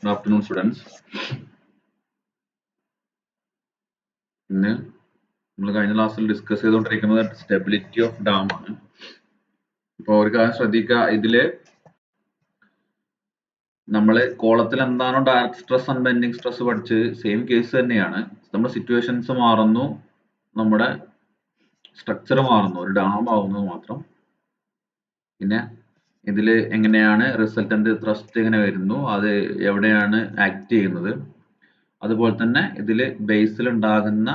Good afternoon, students. ഇന്ന് നമ്മൾ കഴിഞ്ഞ ക്ലാസ്സിൽ ഡിസ്കസ് ചെയ്തുകൊണ്ടിരിക്കുന്നത് സ്റ്റെബിലിറ്റി ഓഫ് ഡാം ആണ്. അപ്പോൾ ഒരു കാര്യം ശ്രദ്ധിക്കുക, ഇതില് നമ്മൾ കോളത്തിൽ എന്താണോ direct stress and bending stress പഠിച്ച് സെയിം കേസ് തന്നെയാണ്. നമ്മുടെ സിറ്റുവേഷൻസ് മാറുന്നു, നമ്മുടെ സ്ട്രക്ചർ മാറുന്നു, ഒരു ഡാം ആവുന്നത് മാത്രം. പിന്നെ ഇതിൽ എങ്ങനെയാണ് റിസൾട്ടന്റ് ത്രസ്റ്റ് എങ്ങനെ വരുന്നു, അത് എവിടെയാണ് ആക്ട് ചെയ്യുന്നത്, അതുപോലെ തന്നെ ഇതിൽ ബേസിൽ ഉണ്ടാകുന്ന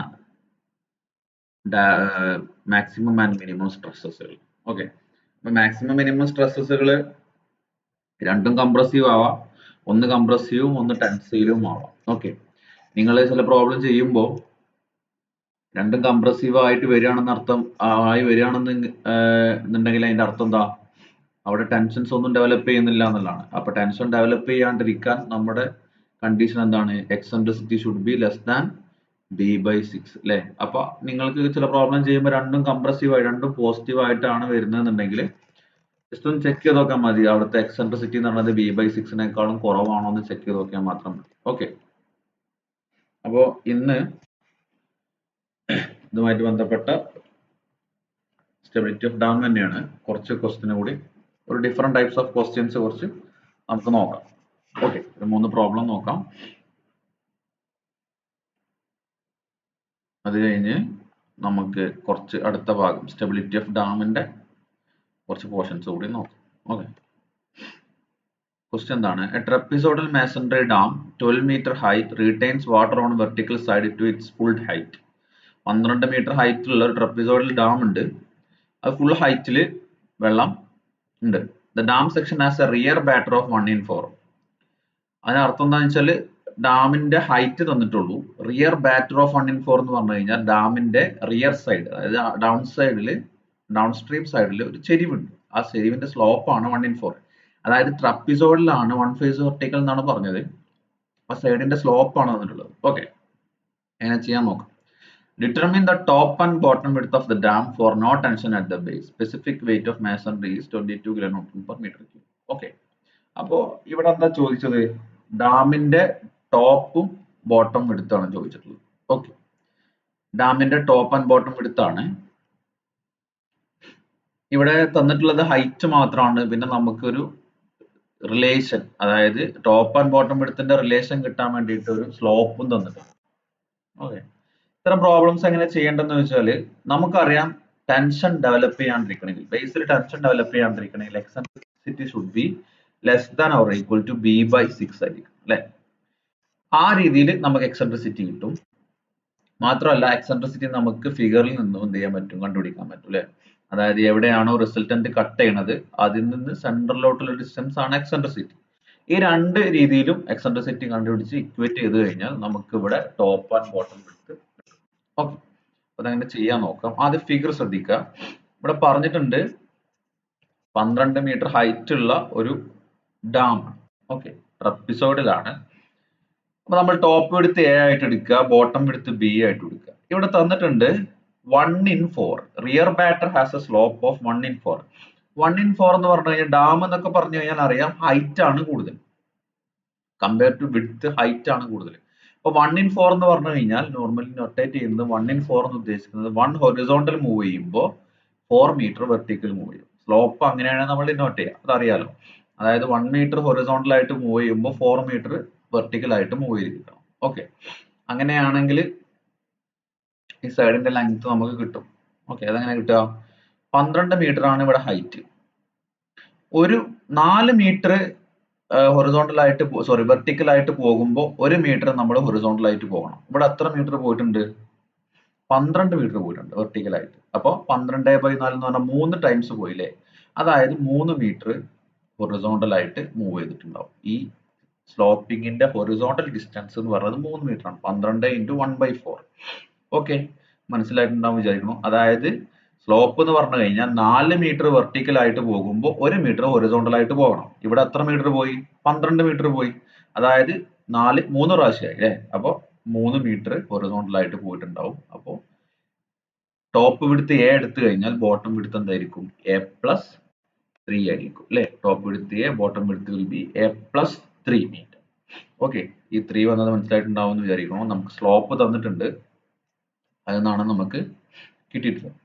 മാക്സിമം ആൻഡ് മിനിമം സ്ട്രെസ്സസുകൾ. ഓക്കെ, അപ്പൊ മാക്സിമം മിനിമം സ്ട്രെസ്സസുകൾ രണ്ടും കംപ്രസീവ് ആവാം, ഒന്ന് കംപ്രസീവും ഒന്ന് ടെൻസൈലും ആവാം. ഓക്കെ, നിങ്ങൾ ചില പ്രോബ്ലം ചെയ്യുമ്പോൾ രണ്ടും കംപ്രസീവ് ആയിട്ട് വരികയാണെന്ന് അർത്ഥം എന്നുണ്ടെങ്കിൽ അതിന്റെ അർത്ഥം എന്താ, അവിടെ ടെൻഷൻസ് ഒന്നും ഡെവലപ്പ് ചെയ്യുന്നില്ല എന്നുള്ളതാണ്. അപ്പൊ ടെൻഷൻ ഡെവലപ്പ് ചെയ്യാണ്ടിരിക്കാൻ നമ്മുടെ കണ്ടീഷൻ എന്താണ്, eccentricity should be less than b/6 അല്ലെ. അപ്പൊ നിങ്ങൾക്ക് ചില പ്രോബ്ലം ചെയ്യുമ്പോൾ രണ്ടും കംപ്രസീവ് ആയി രണ്ടും പോസിറ്റീവ് ആയിട്ടാണ് വരുന്നതെന്നുണ്ടെങ്കിൽ ജസ്റ്റ് ഒന്ന് ചെക്ക് ചെയ്ത് നോക്കാൻ മതി, അവിടുത്തെ എക്സെൻട്രിസിറ്റി എന്ന് പറയുന്നത് b/6 കുറവാണോ എന്ന് ചെക്ക് ചെയ്ത് നോക്കിയാൽ മാത്രം മതി. ഓക്കെ, അപ്പോ ഇന്ന് ഇതുമായിട്ട് ബന്ധപ്പെട്ട സ്റ്റെബിലിറ്റി ഓഫ് ഡാം തന്നെയാണ്. കുറച്ച് ക്വസ്റ്റ്യൻ കൂടി, ഒരു ഡിഫറെന്റ് ടൈപ്സ് ഓഫ് ക്വസ്റ്റ്യൻസ് കുറച്ച് നമുക്ക് നോക്കാം. ഓക്കെ, 3 പ്രോബ്ലം നോക്കാം. അത് കഴിഞ്ഞ് നമുക്ക് കുറച്ച് അടുത്ത ഭാഗം സ്റ്റെബിലിറ്റി ഓഫ് ഡാമിന്റെ കുറച്ച് പോർഷൻസ് കൂടി നോക്കാം. ഓക്കെ, ക്വസ്റ്റ്യൻ എന്താണ്, A trapezoidal masonry dam 12 meter height retains water on vertical side to its full height. 12 metre height ഉള്ള ഒരു ട്രപ്പിസോഡൽ ഡാം ഉണ്ട്, അത് ഫുൾ ഹൈറ്റിൽ വെള്ളം ഉണ്ട്. The dam section has A rear batter of 1/4. അതിനർത്ഥം എന്താണെന്ന് വെച്ചാൽ ഡാമിന്റെ ഹൈറ്റ് തന്നിട്ടുള്ളൂ, റിയർ ബാറ്റർ ഓഫ് 1/4 എന്ന് പറഞ്ഞു കഴിഞ്ഞാൽ ഡാമിന്റെ റിയർ സൈഡ്, അതായത് ഡൗൺ സ്ട്രീം സൈഡിൽ ഒരു ചെരിവുണ്ട്, ആ ചെരിവിന്റെ സ്ലോപ്പ് ആണ് 1/4. അതായത് ട്രപ്പിസോഡിലാണ് 1 ഫേസ് വെർട്ടിക്കൽ എന്നാണ് പറഞ്ഞത്, ആ സൈഡിന്റെ സ്ലോപ്പ് ആണ് തന്നിട്ടുള്ളത്. ഓക്കെ, എങ്ങനെ ചെയ്യാൻ നോക്കാം. Determine the top and bottom width of the dam for no tension at the base. Specific weight of masonry is 22 kilonewton per meter cube. Okay, അപ്പോ ഇവിടെ എന്താ ചോദിച്ചത്, ഡാമിന്റെ ടോപ്പും ബോട്ടം വിഡ്ത്തുമാണ് ചോദിച്ചിട്ടുള്ളത്. ഓക്കെ, ഡാമിന്റെ ടോപ്പ് ആൻഡ് ബോട്ടം വിഡ്ത്താണ് ഇവിടെ തന്നിട്ടുള്ളത്, ഹൈറ്റ് മാത്രമാണ്. പിന്നെ നമുക്കൊരു റിലേഷൻ, അതായത് ടോപ്പ് ആൻഡ് ബോട്ടം വിഡ്ത്തിന്റെ റിലേഷൻ കിട്ടാൻ വേണ്ടിയിട്ട് ഒരു സ്ലോപ്പും തന്നിട്ടുണ്ട്. ഓക്കെ, ഇത്തരം പ്രോബ്ലംസ് എങ്ങനെ ചെയ്യേണ്ടതെന്ന് വെച്ചാൽ നമുക്കറിയാം, ടെൻഷൻ ഡെവലപ്പ് ചെയ്യാണ്ടിരിക്കണമെങ്കിൽ, ബേസിൽ ടെൻഷൻ ഡെവലപ്പ് ചെയ്യാണ്ടിരിക്കണമെങ്കിൽ eccentricity should be less than or equal to b/6 ആയിരിക്കും അല്ലെ. ആ രീതിയിൽ നമുക്ക് എക്സെൻട്രിസിറ്റി കിട്ടും. മാത്രമല്ല എക്സെൻട്രിസിറ്റി നമുക്ക് ഫിഗറിൽ നിന്നും എന്ത് ചെയ്യാൻ പറ്റും, കണ്ടുപിടിക്കാൻ പറ്റും അല്ലെ. അതായത് എവിടെയാണോ റിസൾട്ടന്റ് കട്ട് ചെയ്യണത് അതിൽ നിന്ന് സെന്ററിലോട്ടുള്ള ഡിസ്റ്റൻസ് ആണ് എക്സെൻട്രിസിറ്റി. ഈ രണ്ട് രീതിയിലും എക്സെൻട്രിസിറ്റി കണ്ടുപിടിച്ച് ഇക്വേറ്റ് ചെയ്ത് കഴിഞ്ഞാൽ നമുക്ക് ഇവിടെ top and bottom width. Okay, അതങ്ങനെ ചെയ്യാൻ നോക്കാം. ആദ്യം ഫിഗർ ശ്രദ്ധിക്കുക. ഇവിടെ പറഞ്ഞിട്ടുണ്ട് 12 മീറ്റർ ഹൈറ്റ് ഉള്ള ഒരു ഡാം. ഓക്കെ, ട്രപ്പിസോഡിലാണ്. അപ്പൊ നമ്മൾ ടോപ്പ് വിഡ്ത്ത് A ആയിട്ട് എടുക്കുക, ബോട്ടം വിഡ്ത്ത് B ആയിട്ട് എടുക്കുക. ഇവിടെ തന്നിട്ടുണ്ട് 1/4. Rear batter has A slope of 1/4. 1/4 എന്ന് പറഞ്ഞു കഴിഞ്ഞാൽ ഡാം എന്നൊക്കെ പറഞ്ഞു കഴിഞ്ഞാൽ അറിയാം, ഹൈറ്റ് ആണ് കൂടുതൽ കമ്പയർ ടു വിഡ്ത്ത്, ഹൈറ്റ് ആണ് കൂടുതൽ. അപ്പൊ 1/4 എന്ന് പറഞ്ഞു കഴിഞ്ഞാൽ നോർമലി നൊട്ടേറ്റ് ചെയ്യുന്നത് 1/4 എന്ന് ഉദ്ദേശിക്കുന്നത് 1 ഹൊറിസോണ്ടൽ മൂവ് ചെയ്യുമ്പോൾ 4 മീറ്റർ വെർട്ടിക്കൽ മൂവ് ചെയ്യും. സ്ലോപ്പ് അങ്ങനെയാണ് നമ്മൾ നോട്ട് ചെയ്യുക, അതറിയാലോ. അതായത് 1 മീറ്റർ ഹൊറിസോണ്ടൽ ആയിട്ട് മൂവ് ചെയ്യുമ്പോൾ 4 മീറ്റർ വെർട്ടിക്കൽ ആയിട്ട് മൂവ് ചെയ്തിരിക്കണം. ഓക്കെ, അങ്ങനെയാണെങ്കിൽ ഈ സൈഡിന്റെ ലെങ്ത് നമുക്ക് കിട്ടും. ഓക്കെ, അതെങ്ങനെ കിട്ടുക, 12 മീറ്റർ ആണ് ഇവിടെ ഹൈറ്റ്. ഒരു 4 മീറ്റർ ഹൊറിസോണ്ടൽ ആയിട്ട് വെർട്ടിക്കൽ ആയിട്ട് പോകുമ്പോൾ 1 മീറ്റർ നമ്മൾ ഹൊറിസോണ്ടൽ ആയിട്ട് പോകണം. ഇവിടെ എത്ര മീറ്റർ പോയിട്ടുണ്ട്, 12 മീറ്റർ പോയിട്ടുണ്ട് വെർട്ടിക്കൽ ആയിട്ട്. അപ്പോൾ 12/4 എന്ന് പറഞ്ഞാൽ 3 ടൈംസ് പോയില്ലേ. അതായത് 3 മീറ്റർ ഹൊറിസോണ്ടൽ ആയിട്ട് മൂവ് ചെയ്തിട്ടുണ്ടാവും. ഈ സ്ലോപ്പിങ്ങിന്റെ ഹൊറിസോണ്ടൽ ഡിസ്റ്റൻസ് എന്ന് പറയുന്നത് 3 മീറ്റർ ആണ്. 12 × 1/4. ഓക്കെ, മനസ്സിലായിട്ടുണ്ടാവും വിചാരിക്കുന്നു. അതായത് സ്ലോപ്പ് എന്ന് പറഞ്ഞു കഴിഞ്ഞാൽ 4 മീറ്റർ വെർട്ടിക്കൽ ആയിട്ട് പോകുമ്പോൾ 1 മീറ്റർ ഹൊറിസോണ്ടൽ ആയിട്ട് പോകണം. ഇവിടെ എത്ര മീറ്റർ പോയി, 12 മീറ്റർ പോയി. അതായത് 3 പ്രാവശ്യമായി അല്ലേ. അപ്പോൾ 3 മീറ്റർ ഹൊറിസോണ്ടൽ ആയിട്ട് പോയിട്ടുണ്ടാവും. അപ്പോൾ ടോപ്പ് വിഡ്ത്ത് A എടുത്തു കഴിഞ്ഞാൽ ബോട്ടം വിഡ്ത്ത് എന്തായിരിക്കും, A+3 ആയിരിക്കും അല്ലെ. Top width A, bottom width will be A+3 metre. Okay, ഈ 3 വന്നത് മനസ്സിലായിട്ടുണ്ടാവും എന്ന് വിചാരിക്കണം. നമുക്ക് സ്ലോപ്പ് തന്നിട്ടുണ്ട്, അതെന്നാണ് നമുക്ക് കിട്ടിയിട്ടുള്ളത്.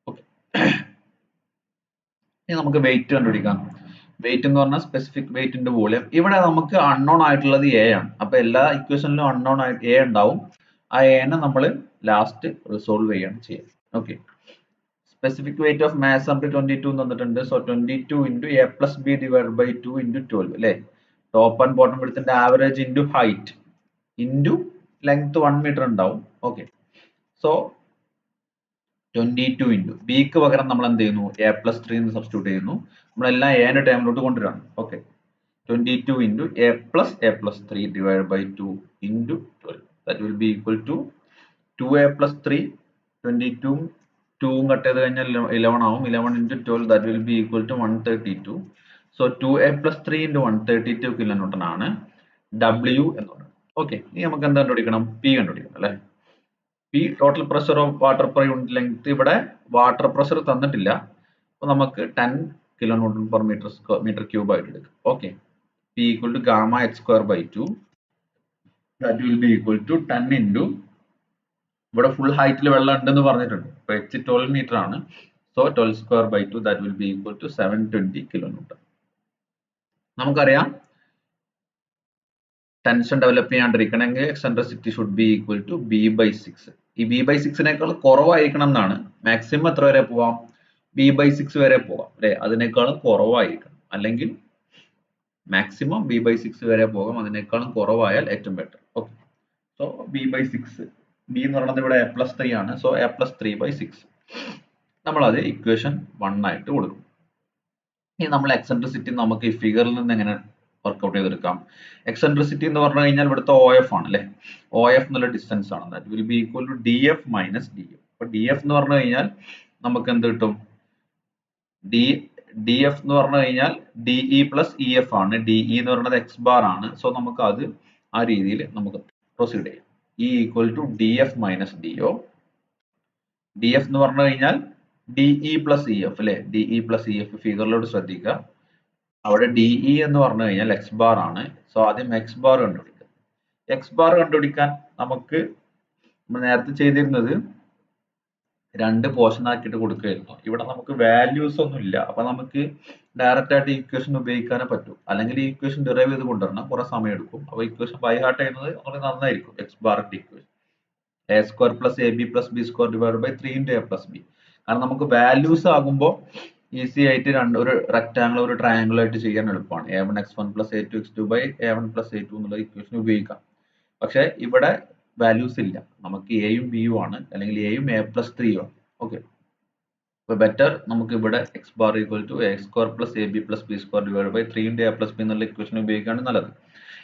ഓക്കെ, ഇനി നമുക്ക് വെയിറ്റ് കണ്ടുപിടിക്കാം. വെയിറ്റ് എന്ന് പറഞ്ഞാൽ സ്പെസിഫിക് വെയിറ്റ് ഇൻടു വോളിയം. ഇവിടെ നമുക്ക് അൺനോൺ ആയിട്ടുള്ളത് എ ആണ്. അപ്പൊ എല്ലാ ഇക്വേഷനിലും അൺനോൺ ആയിട്ട് എ ഉണ്ടാവും. ആ എനെ നമ്മൾ ലാസ്റ്റ് റിസോൾവ് ചെയ്യാണ് ചെയ്യുക. Okay, specific weight of mass നമുക്ക് 22 തന്നിട്ടുണ്ട്. So 22 into A plus b divide by 2 into 12 അല്ലേ. ടോപ്പ് ആൻഡ് ബോട്ടം വിഡ്ത്തിന്റെ average into height into length 1 metre ഉണ്ടാവും. ഓക്കെ, സോ 22 ഇൻറ്റു ബിക്ക് പകരം നമ്മൾ എന്ത് ചെയ്യുന്നു, എ പ്ലസ് 3 എന്ന് സബ്സ്റ്റിറ്റ്യൂട്ട് ചെയ്യുന്നു. നമ്മളെല്ലാം എന്റെ ടൈമിലോട്ട് കൊണ്ടുവരാണ്. Okay, 22 into A plus 3 divide by 2 into 12 that will be equal to 2a plus 3, 22 2 cut ചെയ്ത് കഴിഞ്ഞാൽ 11 ആവും. 11 into 12 that will be equal to 132. So 2a plus 3 into 132 kilo newton ആണ് W എന്ന് പറയുന്നത്. ഓക്കെ, ഇനി നമുക്ക് എന്താ കണ്ടുപിടിക്കണം, P കണ്ടുപിടിക്കണം അല്ലെ. P total pressure of water per unit length. ഇവിടെ വാട്ടർ പ്രഷർ തന്നിട്ടില്ല, അപ്പൊ നമുക്ക് 10 kilo newton per metre cube ആയിട്ട് എടുക്കും. Okay, P equal to gamma h square by 2 that will be equal to 10 into ഇവിടെ ഫുൾ ഹൈറ്റിൽ വെള്ളം ഉണ്ടെന്ന് പറഞ്ഞിട്ടുണ്ട്. അപ്പൊ h 12 മീറ്റർ ആണ്. So 12 square by 2 that will be equal to 720 kilo newton. നമുക്കറിയാം ടെൻഷൻ ഡെവലപ്പ് ചെയ്യാണ്ടിരിക്കണമെങ്കിൽ eccentricity should be equal to B by 6. ഈ ബി ബൈ 6നേക്കാൾ കുറവായിരിക്കണം എന്നാണ്. മാക്സിമം എത്ര വരെ പോവാം, ബി ബൈ 6 വരെ പോവാം അല്ലെ. അതിനേക്കാളും കുറവായിരിക്കണം, അല്ലെങ്കിൽ മാക്സിമം ബി ബൈ 6 വരെ പോകാം. അതിനേക്കാളും കുറവായാൽ ഏറ്റവും better. Okay, so B by 6, B എന്ന് പറയുന്നത് ഇവിടെ എ പ്ലസ് 3 ആണ്. സോ എ പ്ലസ് 3 ബൈ 6 നമ്മൾ അത് ഇക്വേഷൻ 1 ആയിട്ട് കൊടുക്കും. ഇനി നമ്മൾ എക്സെൻട്രിസിറ്റി നമുക്ക് ഈ ഫിഗറിൽ നിന്ന് എങ്ങനെ വർക്ക്ഔട്ട് ചെയ്തെടുക്കാം. എക്സെൻട്രിസിറ്റി എന്ന് പറഞ്ഞു കഴിഞ്ഞാൽ ഇവിടുത്തെ OF ആണ് അല്ലെ. OF എന്നുള്ള ഡിസ്റ്റൻസ് ആണ്. That will be equal to DF minus DF. അപ്പൊ DF എന്ന് പറഞ്ഞു കഴിഞ്ഞാൽ നമുക്ക് എന്ത് കിട്ടും, DF എന്ന് പറഞ്ഞു കഴിഞ്ഞാൽ DE പ്ലസ് EF ആണ്. DE എന്ന് പറയുന്നത് X ബാർ ആണ്. സോ നമുക്ക് അത് ആ രീതിയിൽ നമുക്ക് പ്രൊസീഡ് ചെയ്യാം. E equal to DF minus DO. DF എന്ന് പറഞ്ഞു കഴിഞ്ഞാൽ DE പ്ലസ് EF അല്ലെ. DE പ്ലസ് EF ഫിഗറിലോട്ട് ശ്രദ്ധിക്കുക. അവിടെ DE എന്ന് പറഞ്ഞു കഴിഞ്ഞാൽ X ബാർ ആണ്. സോ ആദ്യം X ബാർ കണ്ടുപിടിക്കുക. X ബാർ കണ്ടുപിടിക്കാൻ നമുക്ക് നമ്മൾ നേരത്തെ ചെയ്തിരുന്നത് രണ്ട് പോർഷൻ ആക്കിയിട്ട് കൊടുക്കുകയായിരുന്നു. ഇവിടെ നമുക്ക് വാല്യൂസ് ഒന്നും ഇല്ല, അപ്പൊ നമുക്ക് ഡയറക്റ്റ് ആയിട്ട് ഇക്വേഷൻ ഉപയോഗിക്കാനേ പറ്റൂ. അല്ലെങ്കിൽ ഈ ഇക്വേഷൻ ഡിറൈവ് ചെയ്ത് കൊണ്ടുവരണം, കുറെ സമയം എടുക്കും. അപ്പൊ ഇക്വേഷൻ ബൈ ഹാർട്ട് ചെയ്യുന്നത് വളരെ നന്നായിരിക്കും. X ബാറിന്റെ equation A square plus A B plus B square divide by 3 into A plus B. കാരണം നമുക്ക് വാല്യൂസ് ആകുമ്പോൾ ഈസി ആയിട്ട് ഒരു റെക്ടാംഗിൾ ഒരു ട്രയാംഗിൾ ആയിട്ട് ചെയ്യാൻ എളുപ്പമാണ്. a1x1 plus a2 x2 by a1 plus a2 എന്നുള്ള ഇക്വേഷൻ ഉപയോഗിക്കാം. പക്ഷെ ഇവിടെ വാല്യൂസ് ഇല്ല, നമുക്ക് എയും ബിയും ആണ്, അല്ലെങ്കിൽ എയും a പ്ലസ് 3യും ആണ്. ഓക്കെ, അപ്പൊ ബെറ്റർ നമുക്ക് ഇവിടെ X bar equal to A square plus A B plus B square divide by 3 into A plus B എന്നുള്ള ഇക്വേഷൻ ഉപയോഗിക്കുകയാണ് നല്ലത്.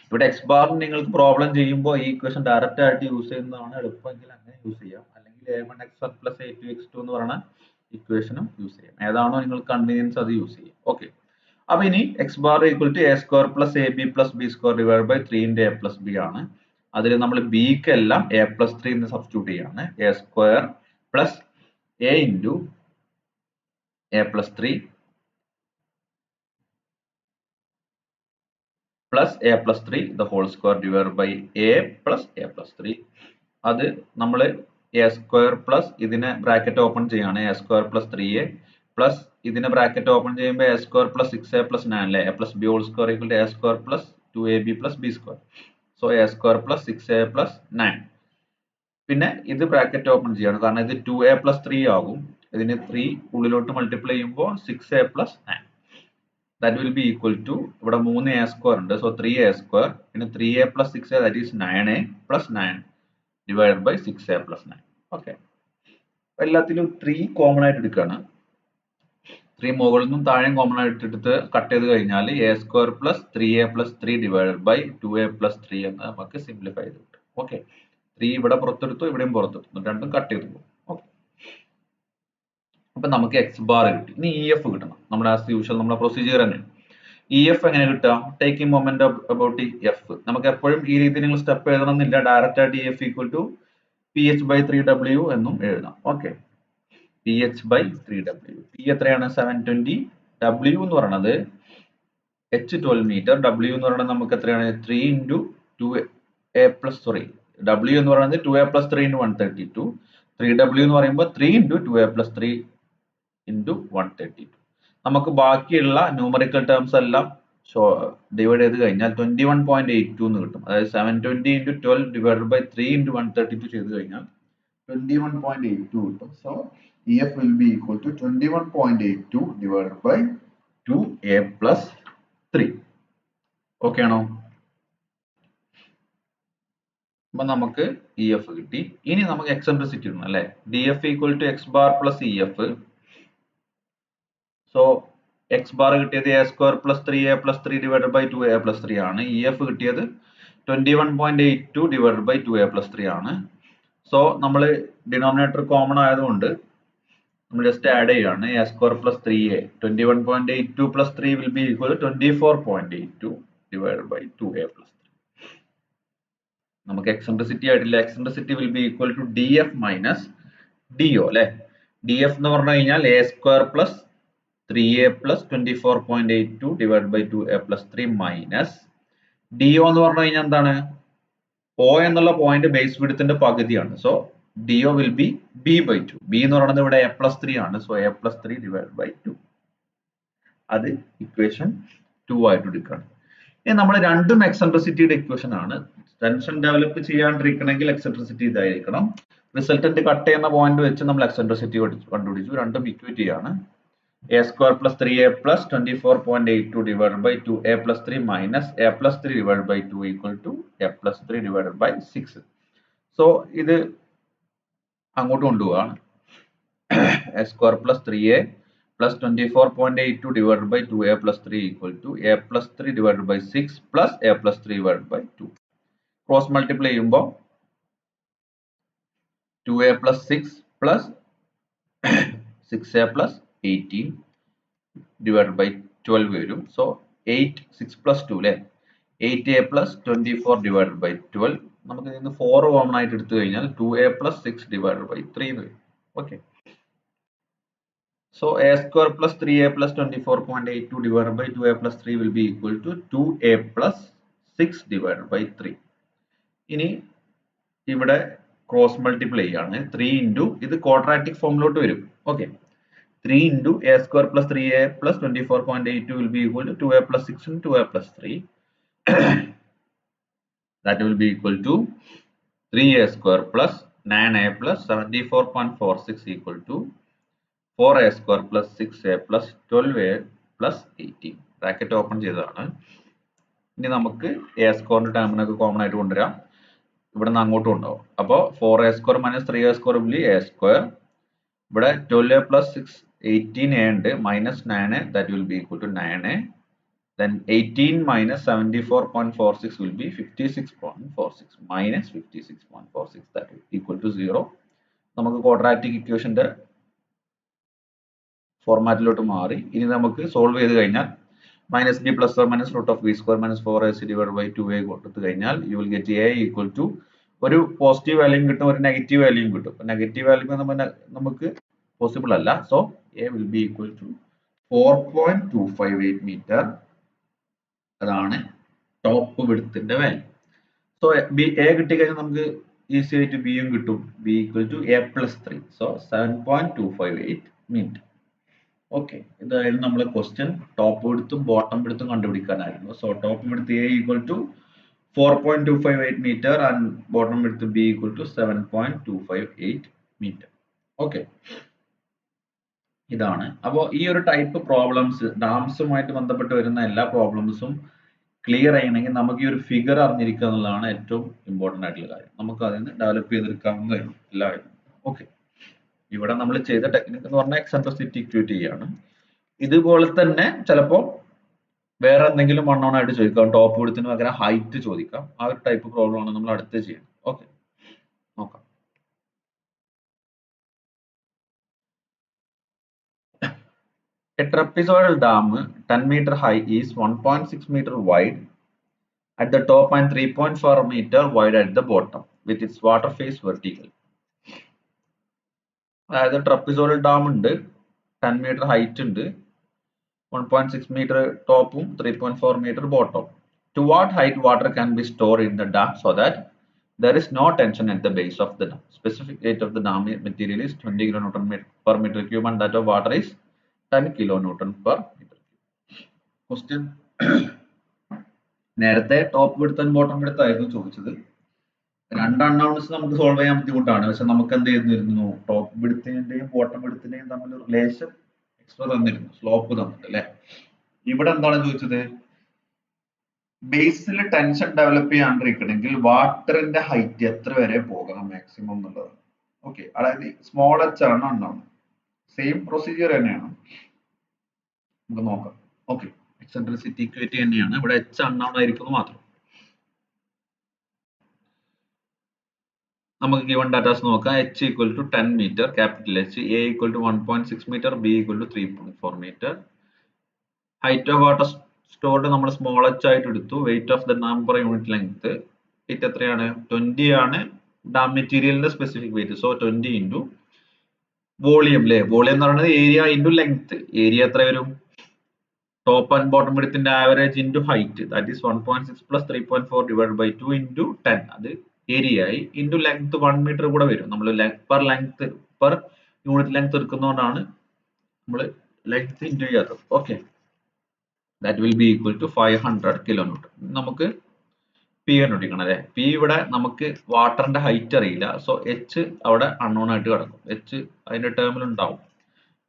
ഇവിടെ എക്സ് ബാറിന് നിങ്ങൾക്ക് പ്രോബ്ലം ചെയ്യുമ്പോൾ ഈ ഇക്വേഷൻ ഡയറക്റ്റ് ആയിട്ട് യൂസ് ചെയ്യുന്നതാണ് എളുപ്പമെങ്കിൽ അങ്ങനെ യൂസ് ചെയ്യാം. അല്ലെങ്കിൽ a1x1 പ്ലസ് a2x2 എന്ന് പറയുന്ന ഇക്വേഷനും യൂസ് ചെയ്യാം. ഏതാണോ നിങ്ങൾക്ക് കൺവീനിയൻസ് അത് യൂസ് ചെയ്യാം. ഓക്കെ, അപ്പൊ ഇനി X bar equal to A square plus A B plus B square divide by 3 into A plus B ആണ്. അതിൽ നമ്മൾ ബിക്ക് എല്ലാം എ പ്ലസ് 3 എന്ന് സബ്സ്റ്റിറ്റ്യൂട്ട് ചെയ്യാണ്. A square plus A into A plus 3 plus A plus 3 the whole square divide by A plus 3. അത് നമ്മൾ A square plus ഇതിനെ ബ്രാക്കറ്റ് ഓപ്പൺ ചെയ്യാണ്, A square plus 3a plus ഇതിനെ ബ്രാക്കറ്റ് ഓപ്പൺ ചെയ്യുമ്പോൾ A square plus 6a plus 9 അല്ലെ. A plus B whole square equal to A square plus 2ab plus B square. So A square plus 6a plus 9. പിന്നെ ഇത് bracket open ചെയ്യാണ്, കാരണം ഇത് 2a plus 3 ആകും. ഇതിന് 3 ഉള്ളിലോട്ട് മൾട്ടിപ്ലൈ ചെയ്യുമ്പോൾ 6a plus 9. That will be equal to ഇവിടെ 3a സ്ക്വയർ ഉണ്ട്. സോ 3a സ്ക്വയർ പിന്നെ 3a plus 6a that is 9a plus 9 divide by 6a plus 9. Okay, എല്ലാത്തിലും 3 കോമൺ ആയിട്ട് എടുക്കുകയാണ്. 3 മുകളിൽ നിന്നും താഴെയും കോമൺ ആയിട്ട് എടുത്ത് കട്ട് ചെയ്ത് കഴിഞ്ഞാൽ A square plus 3a plus 3 divide by 2a plus 3 എന്ന് നമുക്ക് സിംപ്ലിഫൈ ചെയ്ത് കിട്ടും. ഓക്കെ, 3 ഇവിടെ പുറത്തെടുത്തു, ഇവിടെയും പുറത്തെടുത്തു, രണ്ടും കട്ട് ചെയ്ത് പോകും. ഓക്കെ, അപ്പൊ നമുക്ക് എക്സ് ബാർ കിട്ടി. ഇനി ഇ എഫ് കിട്ടണം. നമ്മുടെ ആസ് യൂഷ്വൽ നമ്മുടെ പ്രൊസീജിയർ തന്നെ. ഇ എഫ് എങ്ങനെ കിട്ടുക, ടേക്കിംഗ് മൊമെന്റ് അബൌട്ട് എഫ്. നമുക്ക് എപ്പോഴും ഈ രീതി നിങ്ങൾ സ്റ്റെപ്പ് എഴുതണം എന്നില്ല, ഡയറക്റ്റ് ആയിട്ട് E F equal to P H by 3w എന്നും എഴുതാം. Okay, P H by 3w. P എത്രയാണ് 720, w എന്ന് പറയുന്നത് h 12 മീറ്റർ, w എന്ന് പറയുന്നത് നമുക്ക് എത്രയാണ് 3 into 2a plus sorry w എന്ന് പറയുന്നത് 2a plus 3 into 132, 3w എന്ന് പറയുമ്പോൾ 3 into 2a plus 3 into 132. നമുക്ക് ബാക്കിയുള്ള ന്യൂമറിക്കൽ ടേംസ് എല്ലാം ഡിവൈഡ് ചെയ്ത് കഴിഞ്ഞാൽ 21.82 എന്ന് കിട്ടും. അതായത് 720 into 12 divided by 3 into 132 ചെയ്ത് കഴിഞ്ഞാൽ 21.82 കിട്ടും. So EF will be equal to 21.82 divided by 2a plus 3. Okay ആണോ? അപ്പൊ നമുക്ക് EF കിട്ടി. ഇനി നമുക്ക് എക്സെൻട്രിസിറ്റി ഇടണം അല്ലെ. DF equal to x bar plus EF. So x bar കിട്ടിയത് a square plus 3a plus 3 divided by 2a plus 3 ആണ്. EF കിട്ടിയത് 21.82 divided by 2a plus 3 ആണ്. സോ നമ്മൾ ഡിനോമിനേറ്റർ കോമൺ ആയതുകൊണ്ട് നമ്മൾ ജസ്റ്റ് ആഡ് ചെയ്യാണ്. a square plus 3a 21.82 plus 3 will be equal to 24.82 divided by 2a plus 3. നമുക്ക് eccentricity ആയിട്ടില്ല. Eccentricity will be equal to df minus do അല്ലെ. df എന്ന് പറഞ്ഞു കഴിഞ്ഞാൽ a square plus 3a plus 24.82 divided by 2a plus 3 minus do എന്ന് പറഞ്ഞു കഴിഞ്ഞാൽ എന്താണ്? O എന്നുള്ള പോയിന്റ് ബേസ് വിഡ്ത്തിന്റെ പകുതിയാണ്. So DO will be b by 2. b എന്ന് പറയുന്നത് ഇവിടെ a plus 3 ആണ്. So a plus 3 divided by 2. അത് ഇക്വേഷൻ 2 ആയിട്ട് എടുക്കുകയാണ്. ഇനി നമ്മൾ രണ്ടും എക്സെൻട്രിസിറ്റിയുടെ ഇക്വേഷൻ ആണ്. ടെൻഷൻ ഡെവലപ്പ് ചെയ്യാണ്ടിരിക്കണമെങ്കിൽ എക്സെൻട്രിസിറ്റി ഇതായിരിക്കണം. റിസൾട്ടന്റ് കട്ട് ചെയ്യുന്ന പോയിന്റ് വെച്ച് നമ്മൾ എക്സെൻട്രിസിറ്റി കണ്ടുപിടിച്ചു. രണ്ടും ഇക്വേറ്റ് ചെയ്യാണ്. a square plus 3a plus 24.82 divided by 2a plus 3 minus a plus 3 divided by 2 equal to a plus 3 divided by 6. So ഇത് അങ്ങോട്ട് കൊണ്ടുപോവാണ്. a square plus 3a plus 24.82 divided by 2a plus 3 equal to a plus 3 divided by 6 plus a plus 3 divided by 2. Cross multiply ചെയ്യുമ്പോൾ 2a plus 6 plus 6a plus 18 divided by 12 വരും. So 8 6 plus 2 അല്ലേ, 8a plus 24 divided by 12. നമുക്ക് ഇതിന് 4 common ആയിട്ട് എടുത്തു കഴിഞ്ഞാൽ 2a plus 6 divided by 3 എന്ന് വരും. Okay. So a square plus 3a plus 24.82 divided by 2a plus 3 will be equal to 2a plus 6 divided by 3. ഇനി ഇവിടെ ക്രോസ് മൾട്ടിപ്ലൈ ചെയ്യാണ്. 3 into ഇത് ക്വാഡ്രാറ്റിക് ഫോമിലോട്ട് വരും. Okay. 3 into a square plus 3a plus 24.82 will be equal to 2a plus 6 into 2a plus 3. That will be equal to 3a square plus 9a plus 74.46 equal to 4a square plus 6a plus 12a plus 18. Bracket open ചെയ്തതാണ്. ഇനി നമുക്ക് a സ്ക്വയറിന്റെ ടേമിനൊക്കെ common ആയിട്ട് കൊണ്ടുവരാം. ഇവിടെ നിന്ന് അങ്ങോട്ടും ഉണ്ടാവും. അപ്പോൾ 4a square minus 3a square will be a square. ഇവിടെ 12a plus 6 18a ഉണ്ട് minus 9a, that will be equal to 9a. Then 18 minus 74.46 will be 56.46 minus 56.46, that is equal to 0. നമുക്ക് ക്വാഡ്രാറ്റിക് ഇക്വേഷന്റെ ഫോർമാറ്റിലോട്ട് മാറി. ഇനി നമുക്ക് സോൾവ് ചെയ്ത് കഴിഞ്ഞാൽ minus b plus or minus root of b square minus 4ac divided by 2a കൊടുത്തു കഴിഞ്ഞാൽ you will get a equal to ഒരു പോസിറ്റീവ് വാല്യൂം കിട്ടും, ഒരു നെഗറ്റീവ് വാല്യൂം കിട്ടും. നെഗറ്റീവ് വാല്യൂ നമുക്ക് പോസിബിൾ അല്ല. So a will be equal to 4.258 metre. അതാണ് ടോപ്പ് വിഡ്ത്തിന്റെ വാല്യൂ. സോ a കിട്ടിക്കഴിഞ്ഞാൽ നമുക്ക് ഈസി ആയിട്ട് b യും കിട്ടും. b equal to a plus 3. So 7.258 metre. Okay. ഇതായിരുന്നു നമ്മളെ ക്വസ്റ്റ്യൻ. ടോപ്പ് വിഡ്ത്തും ബോട്ടം വിഡ്ത്തും കണ്ടുപിടിക്കാനായിരുന്നു. So top width a equal to 4.258 meter and bottom width b equal to 7.258 meter. Okay. ഇതാണ്. അപ്പോൾ ഈ ഒരു ടൈപ്പ് പ്രോബ്ലംസ്, ഡാംസുമായിട്ട് ബന്ധപ്പെട്ട് വരുന്ന എല്ലാ പ്രോബ്ലംസും ക്ലിയർ ചെയ്യണമെങ്കിൽ നമുക്ക് ഈ ഒരു ഫിഗർ അറിഞ്ഞിരിക്കുക എന്നുള്ളതാണ് ഏറ്റവും ഇമ്പോർട്ടൻ്റ് ആയിട്ടുള്ള കാര്യം. നമുക്ക് അതിന് ഡെവലപ്പ് ചെയ്തെടുക്കാവുന്നതാണ് എല്ലാ കാര്യവും. ഓക്കെ. ഇവിടെ നമ്മൾ ചെയ്ത ടെക്നിക്ക് എന്ന് പറഞ്ഞാൽ എക്സെൻട്രിസിറ്റി ഇക്വേറ്റ് ചെയ്യാണ്. ഇതുപോലെ തന്നെ ചിലപ്പോൾ വേറെ എന്തെങ്കിലും വൺ ആയിട്ട് ചോദിക്കാം. ടോപ്പ് വിഡ്ത്തിന് പകരം ഹൈറ്റ് ചോദിക്കാം. ആ ഒരു ടൈപ്പ് പ്രോബ്ലം ആണ് നമ്മൾ അടുത്ത് ചെയ്യുന്നത്. ഓക്കെ, നോക്കാം. A trapezoidal dam 10 meter high is 1.6 meter wide at the top and 3.4 meter wide at the bottom with its water face vertical. അതായത് ട്രപ്പിസോഡൽ ഡാം ഉണ്ട്, 10 മീറ്റർ ഹൈറ്റ് ഉണ്ട്, 1.6 meter top, 3.4 meter bottom. To what height water can be stored in the dam so that there is no tension at the base of the dam? Specific weight of the dam material is 20 kilonewton per meter cube and that of water is 10 kilonewton per meter cube. Question. നേരത്തെ top width and bottom width ആയിരുന്നു ചോദിച്ചത്. രണ്ട് unknowns നമുക്ക് solve ചെയ്യാൻ ബുദ്ധിമുട്ടാണ്. പക്ഷെ നമുക്ക് എന്ത് ചെയ്തിരുന്നു, ടോപ്പ് വിഡ്ത്തിന്റെയും ബോട്ടം വിഡ്ത്തിന്റെയും തമ്മിൽ റിലേഷൻ എക്സ്ട്രാ തന്നിരുന്നു, സ്ലോപ്പ് തന്നിട്ട് അല്ലെ. ഇവിടെ എന്താണ് ചോദിച്ചത്, ബേസിൽ ടെൻഷൻ ഡെവലപ്പ് ചെയ്യാണ്ടിരിക്കണമെങ്കിൽ വാട്ടറിന്റെ ഹൈറ്റ് എത്ര വരെ പോകണം മാക്സിമം എന്നുള്ളതാണ്. ഓക്കെ, അതായത് സ്മോൾ എച്ച് ആണ് അൺനോൺ. സെയിം പ്രൊസീജിയർ തന്നെയാണ്, നമുക്ക് നോക്കാം. ഓക്കെ, എക്സെൻട്രിസിറ്റി ഇക്വേറ്റ് തന്നെയാണ്, ഇവിടെ എച്ച് അൺനോൺ ആയിരിക്കും മാത്രം. നമുക്ക് ഗിവൺ ഡാറ്റാസ് നോക്കാം. H equal to 10 metre capital H, a equal to 1.6 metre, b equal to 3.4 metre. Height of water stored നമ്മൾ സ്മോൾ എച്ച് ആയിട്ട് എടുത്തു. Weight of the dam per unit length, weight എത്രയാണ്, 20 ആണ് dam മെറ്റീരിയലിന്റെ specific weight. So 20 into volume അല്ലേ, volume എന്ന് പറയുന്നത് area into length. Area എത്ര വരും, ടോപ്പ് ആൻഡ് ബോട്ടം വിഡ്ത്തിന്റെ average into height, that is 1.6 plus 3.4 divide by 2 into 10, അത് ഏരിയ ആയി, ഇൻറ്റു ലെങ്ത് 1 മീറ്റർ കൂടെ വരും. നമ്മൾ പെർ യൂണിറ്റ് ലെങ്ത് എടുക്കുന്നതുകൊണ്ടാണ് നമ്മൾ ലെങ്ത് ഇൻറ്റു ചെയ്യാത്തത്. Okay, that will be equal to 500 kilometre. നമുക്ക് പി കണ്ടുപിടിക്കണം അല്ലെ. പി ഇവിടെ നമുക്ക് വാട്ടറിന്റെ ഹൈറ്റ് അറിയില്ല, സോ എച്ച് അവിടെ അൺനോൺ ആയിട്ട് കിടക്കും. എച്ച് അതിന്റെ ടേമിൽ ഉണ്ടാവും.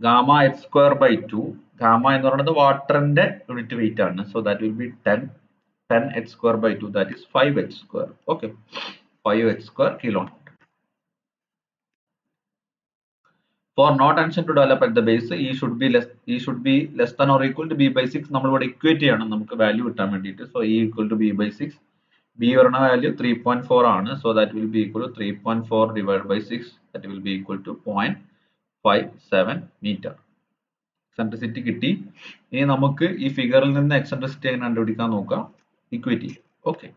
Gamma H square by 2, gamma എന്ന് പറയുന്നത് വാട്ടറിന്റെ യൂണിറ്റ് വെയിറ്റ് ആണ്. So that will be 10 H square by 2, that is 5 H square. Okay, 5 H square kilometre. For no tension to develop at the base, E should be less than or equal to B by 6. നമ്മൾ ഇവിടെ equate ചെയ്യണം നമുക്ക് value കിട്ടാൻ വേണ്ടിയിട്ട്. So E equal to B by 6. B പറയുന്ന value 3.4 ആണ്. So that will be equal to 3.4 divide by 6, that will be equal to 0.57 metre. Eccentricity കിട്ടി. ഇനി നമുക്ക് ഈ ഫിഗറിൽ നിന്ന് എക്സെൻട്രിസിറ്റി എങ്ങനെ കണ്ടുപിടിക്കാൻ നോക്കാം, ഇക്വേറ്റ് ചെയ്യാം. Okay,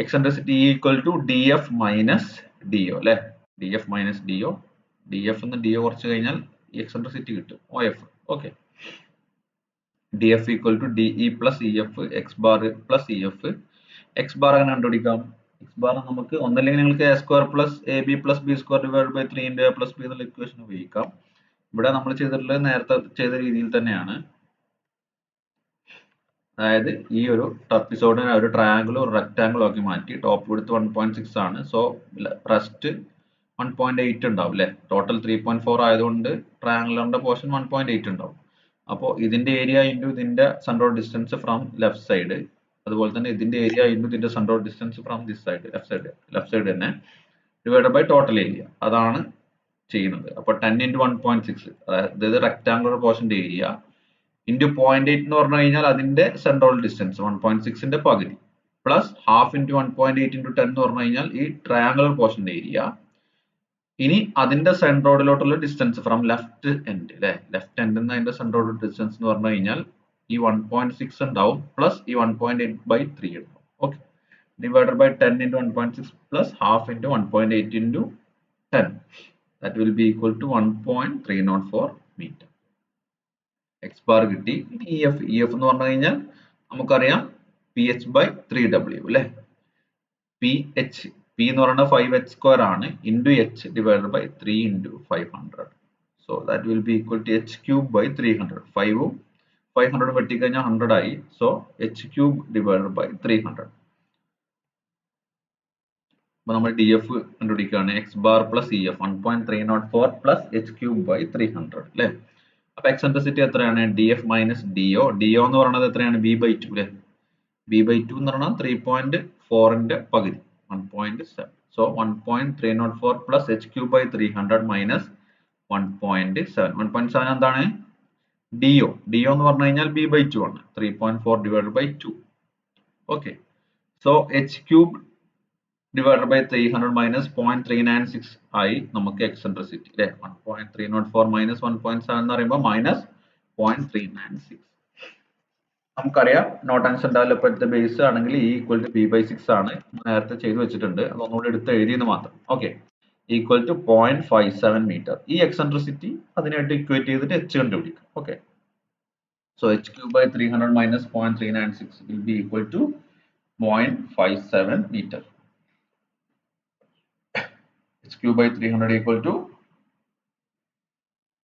eccentricity equal to D F minus D O അല്ലെ. D F minus D O, D F എന്ന് ഡി ഒ കുറച്ച് കഴിഞ്ഞാൽ എക്സെൻട്രിസിറ്റി കിട്ടും, O F. Okay, D F equal to D E plus E F X bar plus E F. X bar എങ്ങനെ കണ്ടുപിടിക്കാം, X bar നമുക്ക് ഒന്നല്ലെങ്കിൽ നിങ്ങൾക്ക് a square plus A B plus B square divide by 3 into A plus B എന്നുള്ള equation ഉപയോഗിക്കാം. ഇവിടെ നമ്മൾ ചെയ്തിട്ടുള്ളത് നേരത്തെ ചെയ്ത രീതിയിൽ തന്നെയാണ്. അതായത് ഈ ഒരു ട്രപ്പിസോഡിനെ ഒരു ട്രയാങ്കിളും ഒരു റെക്ടാങ്കിളും ആക്കി മാറ്റി. ടോപ്പ് വിഡ്ത്ത് 1.6 ആണ്, സോ റെസ്റ്റ് 1.8 ഉണ്ടാവും അല്ലെ. ടോട്ടൽ 3.4 ആയതുകൊണ്ട് ട്രയാങ്കുലറിന്റെ പോർഷൻ 1.8 ഉണ്ടാവും. അപ്പോൾ ഇതിന്റെ ഏരിയ ഇൻറ്റു ഇതിന്റെ central distance from left side, അതുപോലെ തന്നെ ഇതിന്റെ ഏരിയ ഇൻറ്റു ഇതിന്റെ central distance from this side, left side തന്നെ, ഡിവൈഡ് ബൈ ടോട്ടൽ ഏരിയ, അതാണ് ചെയ്യുന്നത്. അപ്പൊ 10 ഇൻറ്റു 1.6, അതായത് റെക്ടാങ്കുലർ പോർഷന്റെ ഏരിയ ഇൻറ്റു 0.8 എന്ന് പറഞ്ഞു കഴിഞ്ഞാൽ അതിന്റെ സെൻട്രൽ ഡിസ്റ്റൻസ് 1.6ന്റെ പകുതി, പ്ലസ് ഹാഫ് ഇൻറ്റു 1.8 ഇൻറ്റു 10 എന്ന് പറഞ്ഞു കഴിഞ്ഞാൽ ഈ ട്രയാങ്കുലർ പോർഷന്റെ ഏരിയ. ഇനി അതിന്റെ സെൻട്രോഡിലോട്ടുള്ള ഡിസ്റ്റൻസ് ഫ്രം ലെഫ്റ്റ് എൻഡ് അല്ലെ, ലെഫ്റ്റ് എൻഡ് നിന്ന് അതിന്റെ സെൻട്രോഡ് ഡിസ്റ്റൻസ് എന്ന് പറഞ്ഞു കഴിഞ്ഞാൽ ഈ 1.6 ഉണ്ടാവും, പ്ലസ് ഈ 1.8 ബൈ 3 ഉണ്ടാവും. Okay, divided by 10 into 1.6 plus half into 1.8 into 10, that will be equal to 1.304 metre. X bar കിട്ടി. ഇ എഫ് എന്ന് പറഞ്ഞു കഴിഞ്ഞാൽ നമുക്കറിയാം പി എച്ച് ബൈ 3W അല്ലെ. പി എച്ച്, പി എന്ന് പറയുന്നത് 5h സ്ക്വയർ ആണ്, into h divided by 3 into 500. So that will be equal to h cube by 300. 5ഉം 500 വെട്ടിക്കഴിഞ്ഞാൽ 100 ആയി. So H cube divided by 300. അപ്പൊ നമ്മൾ ഡി എഫ് കണ്ടുപിടിക്കുകയാണ്. X bar plus E F 1.304 plus H cube by 300 അല്ലെ. അപ്പൊ eccentricity എത്രയാണ്, D F minus D O. D O എന്ന് പറയുന്നത് എത്രയാണ്, ബി ബൈ 2 അല്ലെ. ബി ബൈ 2 എന്ന് പറഞ്ഞാൽ 3.4ന്റെ പകുതി 1.7. So 1.304 plus H cube by 300 minus 1.7. 1.7 എന്താണ്, ഡി ഒ. ഡി ഒ എന്ന് പറഞ്ഞു കഴിഞ്ഞാൽ ബി ബൈ 2 ആണ്, 3.4 divided by 2. Okay, so H cube divided by 300 minus 0.396 ആയി നമുക്ക് എക്സെൻട്രിസിറ്റി അല്ലെ. 1.304 മൈനസ് 1.7 എന്ന് പറയുമ്പോൾ മൈനസ് 0.396. നമുക്കറിയാം no tension develop at the base ആണെങ്കിൽ E equal to B by 6 ആണ്, നേരത്തെ ചെയ്തു വെച്ചിട്ടുണ്ട്, അതൊന്നുകൂടി എടുത്ത് എഴുതിയെന്ന് മാത്രം. Okay, equal to 0.57 metre. ഈ എക്സെൻട്രിസിറ്റി അതിനായിട്ട് ഇക്വേറ്റ് ചെയ്തിട്ട് എച്ച് കണ്ടുപിടിക്കും. ഓക്കെ, So h cube by 300 minus 0.396 will be equal to 0.57 meter. H cube by 300 equal to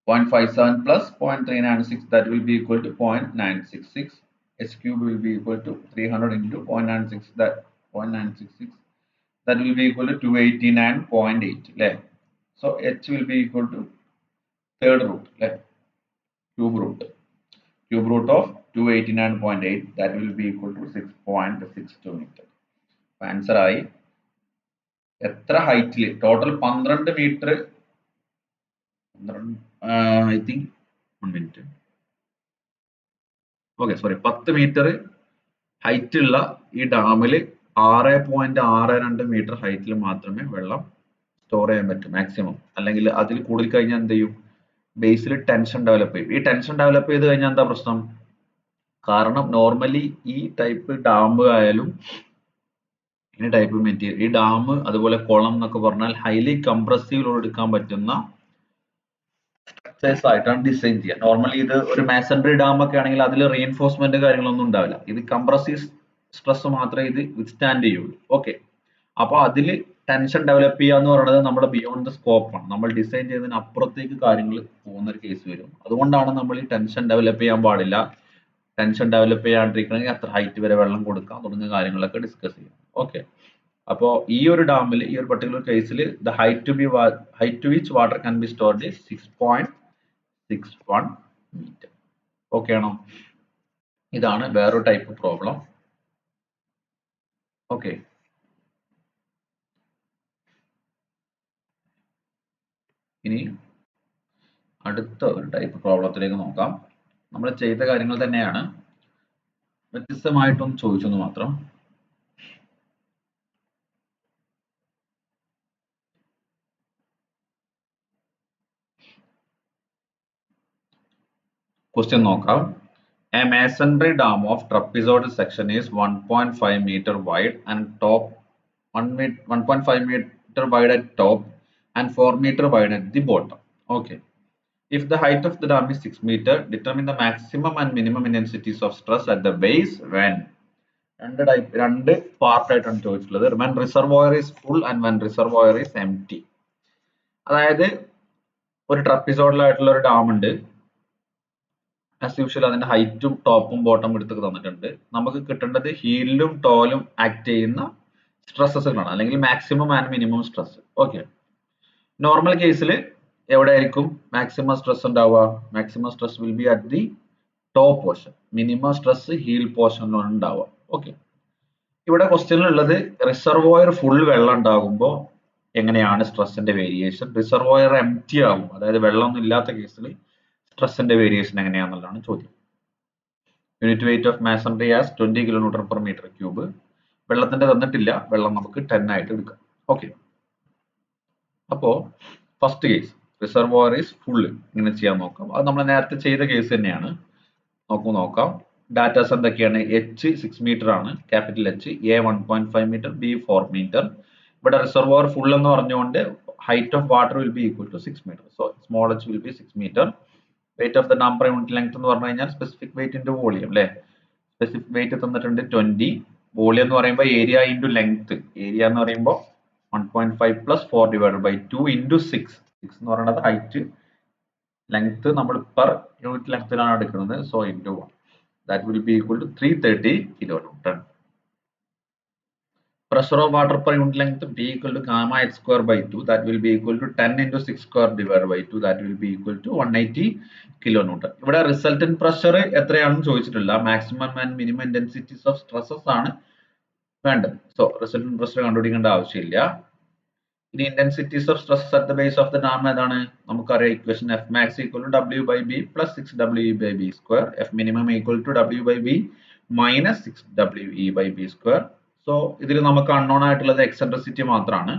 0.57 plus 0.396, that will be equal to 0.966. H cube will be equal to 300 into 0.96, that 0.966, that will be equal to 289.8. So h will be equal to third root, cube root of 289.8, that will be equal to 6.62 meter. Answer ആയി. എത്ര ഹൈറ്റിൽ ടോട്ടൽ 12 മീറ്റർ, I think 1 minute. Okay, sorry, 10 metre height ഉള്ള ഈ ഡാമിൽ 6.62 metre ഹൈറ്റിൽ മാത്രമേ വെള്ളം സ്റ്റോർ ചെയ്യാൻ പറ്റും മാക്സിമം. അല്ലെങ്കിൽ അതിൽ കൂടുതൽ കഴിഞ്ഞാൽ എന്ത് ചെയ്യും? ബേസിൽ ടെൻഷൻ ഡെവലപ്പ് ചെയ്യും. ഈ ടെൻഷൻ ഡെവലപ്പ് ചെയ്ത് കഴിഞ്ഞാൽ എന്താ പ്രശ്നം? കാരണം നോർമലി ഈ ടൈപ്പ് ഡാം ആയാലും ഈ ടൈപ്പ് മെറ്റീരിയൽ, ഈ ഡാം അതുപോലെ കുളം എന്നൊക്കെ പറഞ്ഞാൽ ഹൈലി കംപ്രസീവ് എടുക്കാൻ പറ്റുന്ന സ്ട്രക്ചേഴ്സ് ആയിട്ടാണ് ഡിസൈൻ ചെയ്യുക. നോർമലി ഇത് ഒരു മാസൺറി ഡാം ഒക്കെ ആണെങ്കിൽ അതിൽ റീഎൻഫോഴ്സ്മെന്റ് കാര്യങ്ങളൊന്നും ഉണ്ടാവില്ല. ഇത് കംപ്രസീവ് സ്ട്രെസ് മാത്രമേ ഇത് വിത്ത്സ്റ്റാൻഡ് ചെയ്യുള്ളൂ. ഓക്കെ, അപ്പൊ അതിൽ ടെൻഷൻ ഡെവലപ്പ് ചെയ്യുക എന്ന് പറയുന്നത് നമ്മുടെ ബിയോണ്ട് ദ സ്കോപ്പ് ആണ്. നമ്മൾ ഡിസൈൻ ചെയ്തതിന് അപ്പുറത്തേക്ക് കാര്യങ്ങൾ പോകുന്ന ഒരു കേസ് വരും. അതുകൊണ്ടാണ് നമ്മൾ ഈ ടെൻഷൻ ഡെവലപ്പ് ചെയ്യാൻ പാടില്ല, ടെൻഷൻ ഡെവലപ്പ് ചെയ്യാണ്ടിരിക്കണമെങ്കിൽ അത്ര ഹൈറ്റ് വരെ വെള്ളം കൊടുക്കാം തുടങ്ങിയ കാര്യങ്ങളൊക്കെ ഡിസ്കസ് ചെയ്യാം. ഓക്കെ, അപ്പോൾ ഈ ഒരു ഡാമിൽ ഈ ഒരു പർട്ടിക്കുലർ കേസിൽ the height to which water can be stored is 6.61 metre. Okay ആണോ? ഇതാണ് വേറൊരു ടൈപ്പ് പ്രോബ്ലം. ഓക്കെ, ഇനി അടുത്ത ഒരു ടൈപ്പ് പ്രോബ്ലത്തിലേക്ക് നോക്കാം. നമ്മൾ ചെയ്ത കാര്യങ്ങൾ തന്നെയാണ്, വ്യത്യസ്തമായിട്ടൊന്ന് ചോദിച്ചെന്ന് മാത്രം. Question നോക്കാം. A masonry dam of trapezoidal section is 1.5 meter wide and top 1.5 meter wide at top and 4 meter wide at the bottom. Okay. If the height of the dam is 6 meter, determine the maximum and minimum intensities of stress at the base when. രണ്ട് part ആയിട്ടാണ് ചോദിച്ചിട്ടുള്ളത്. When reservoir is full and when reservoir is empty. അതായത് ഒരു trapezoidal ആയിട്ടുള്ള ഒരു dam ഉണ്ട്. As usual അതിന്റെ ഹൈറ്റും ടോപ്പും ബോട്ടം എടുത്തൊക്കെ തന്നിട്ടുണ്ട്. നമുക്ക് കിട്ടേണ്ടത് ഹീലിലും ടോലും ആക്ട് ചെയ്യുന്ന സ്ട്രെസ്സസുകളാണ്, അല്ലെങ്കിൽ maximum and minimum stress. Okay, normal കേസിൽ എവിടെ ആയിരിക്കും മാക്സിമം സ്ട്രെസ് ഉണ്ടാവുക? Maximum stress will be at the top portion, minimum stress heel പോർഷനിലാണ് ഉണ്ടാവുക. ഓക്കെ, ഇവിടെ ക്വസ്റ്റ്യനിലുള്ളത് റിസർവോയർ ഫുൾ വെള്ളം ഉണ്ടാകുമ്പോൾ എങ്ങനെയാണ് സ്ട്രെസ്സിന്റെ വേരിയേഷൻ, റിസർവോയർ എംപ്റ്റി ആകും, അതായത് വെള്ളമൊന്നും ഇല്ലാത്ത കേസിൽ സ്ട്രെസ്സിന്റെ വേരിയേഷൻ എങ്ങനെയാണെന്നുള്ളതാണ് ചോദ്യം. Unit weight of masonry as 20 kilonewton per metre cube. വെള്ളത്തിന്റെ തന്നിട്ടില്ല, വെള്ളം നമുക്ക് 10 ആയിട്ട് എടുക്കാം. ഓക്കെ, അപ്പോ first case reservoir is full, ഇങ്ങനെ ചെയ്യാൻ നോക്കാം. അത് നമ്മൾ നേരത്തെ ചെയ്ത കേസ് തന്നെയാണ്. നോക്കാം. ഡാറ്റാസ് എന്തൊക്കെയാണ്? എച്ച് 6 മീറ്റർ ആണ്, capital H. A 1.5 metre, B 4 metre. ഇവിടെ റിസർവോയർ ഫുൾ എന്ന് പറഞ്ഞുകൊണ്ട് height of water will be equal to 6 metre. So small H will be 6 metre. Weight of the dam per unit length എന്ന് പറഞ്ഞു കഴിഞ്ഞാൽ specific weight into volume അല്ലേ. Specific weight തന്നിട്ടുണ്ട് 20. Volume എന്ന് പറയുമ്പോൾ ഏരിയ ഇൻറ്റു ലെങ്ത്. ഏരിയ എന്ന് പറയുമ്പോൾ 1.5 plus 4 divided by 2 into 6. 6 എന്ന് പറയുന്നത് ഹൈറ്റ്, ലെങ്ത് നമ്മൾ പെർ യൂണിറ്റ് ലെങ്ത്തിലാണ് എടുക്കുന്നത്. So into 1, that will be equal to 330 kilonewton. Pressure of water per unit length B equal to gamma h square by 2, that will be equal to 10 into 6 square divided by 2, that will be equal to 180 kilonewton. ഇവിടെ resultant pressure എത്രയാണെന്ന് ചോദിച്ചിട്ടില്ല, maximum and minimum intensities of stresses ആണ് വേണ്ടത്. So resultant pressure കണ്ടുപിടിക്കേണ്ട ആവശ്യമില്ല. ഇനി intensities of stresses at the base of the dam ഏതാണ്? നമുക്കറിയാം equation F max equal to W by B plus 6WE by B square. F minimum equal to W by B minus 6WE by B square. So ഇതിൽ നമുക്ക് unknown ആയിട്ടുള്ളത് eccentricity മാത്രമാണ്.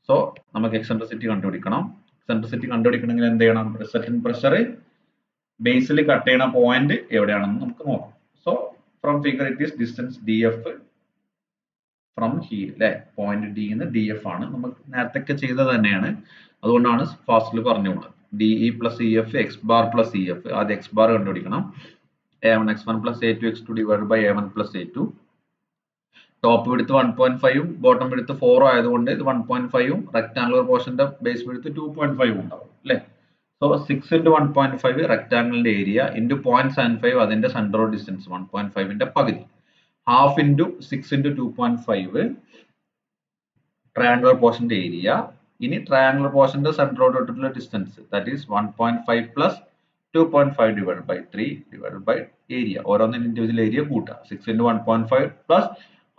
So നമുക്ക് eccentricity കണ്ടുപിടിക്കണം. Eccentricity കണ്ടുപിടിക്കണമെങ്കിൽ എന്ത് ചെയ്യണം? Resultant pressure ബേസിൽ കട്ട് ചെയ്യുന്ന പോയിന്റ് എവിടെയാണെന്ന് നമുക്ക് നോക്കാം. So from figure it is distance DF from heel അല്ലെ. പോയിന്റ് ഡി എന്ന് DF ആണ്, നമുക്ക് നേരത്തെ ചെയ്തത് തന്നെയാണ്, അതുകൊണ്ടാണ് ഫാസ്റ്റിൽ പറഞ്ഞു പോകുന്നത്. DE plus EF X bar plus EF. ആദ്യം എക്സ് ബാർ കണ്ടുപിടിക്കണം. a1 x1 plus a2 x2 divided by a1 plus a2. Top width 1.5ഉം ബോട്ടം വിഡ്ത്ത് 4 ആയതുകൊണ്ട് ഇത് 1.5ഉം റെക്ടാങ്കുലർ പോർഷന്റെ ബേസ് വിഡ്ത്ത് 2.5 ഉണ്ടാവും അല്ലേ. സോ 6 into 1.5 റെക്ടാങ്കിളിന്റെ ഏരിയ ഇൻറ്റു 0.75 അതിന്റെ സെൻട്രൽ ഡിസ്റ്റൻസ് 1.5ന്റെ പകുതി, ഹാഫ് ഇൻറ്റു 6 into 2.5 ട്രയാങ്കുലർ പോർഷന്റെ ഏരിയ. ഇനി ട്രയാങ്കുലർ പോർഷന്റെ സെൻട്രോട്ടുള്ള distance that is 1.5 plus 2.5 divided by 3 divided by area. ഓരോന്നിന്റെ ഇൻഡിവിജ്വൽ ഏരിയ കൂട്ടുക. 6 into 1.5 plus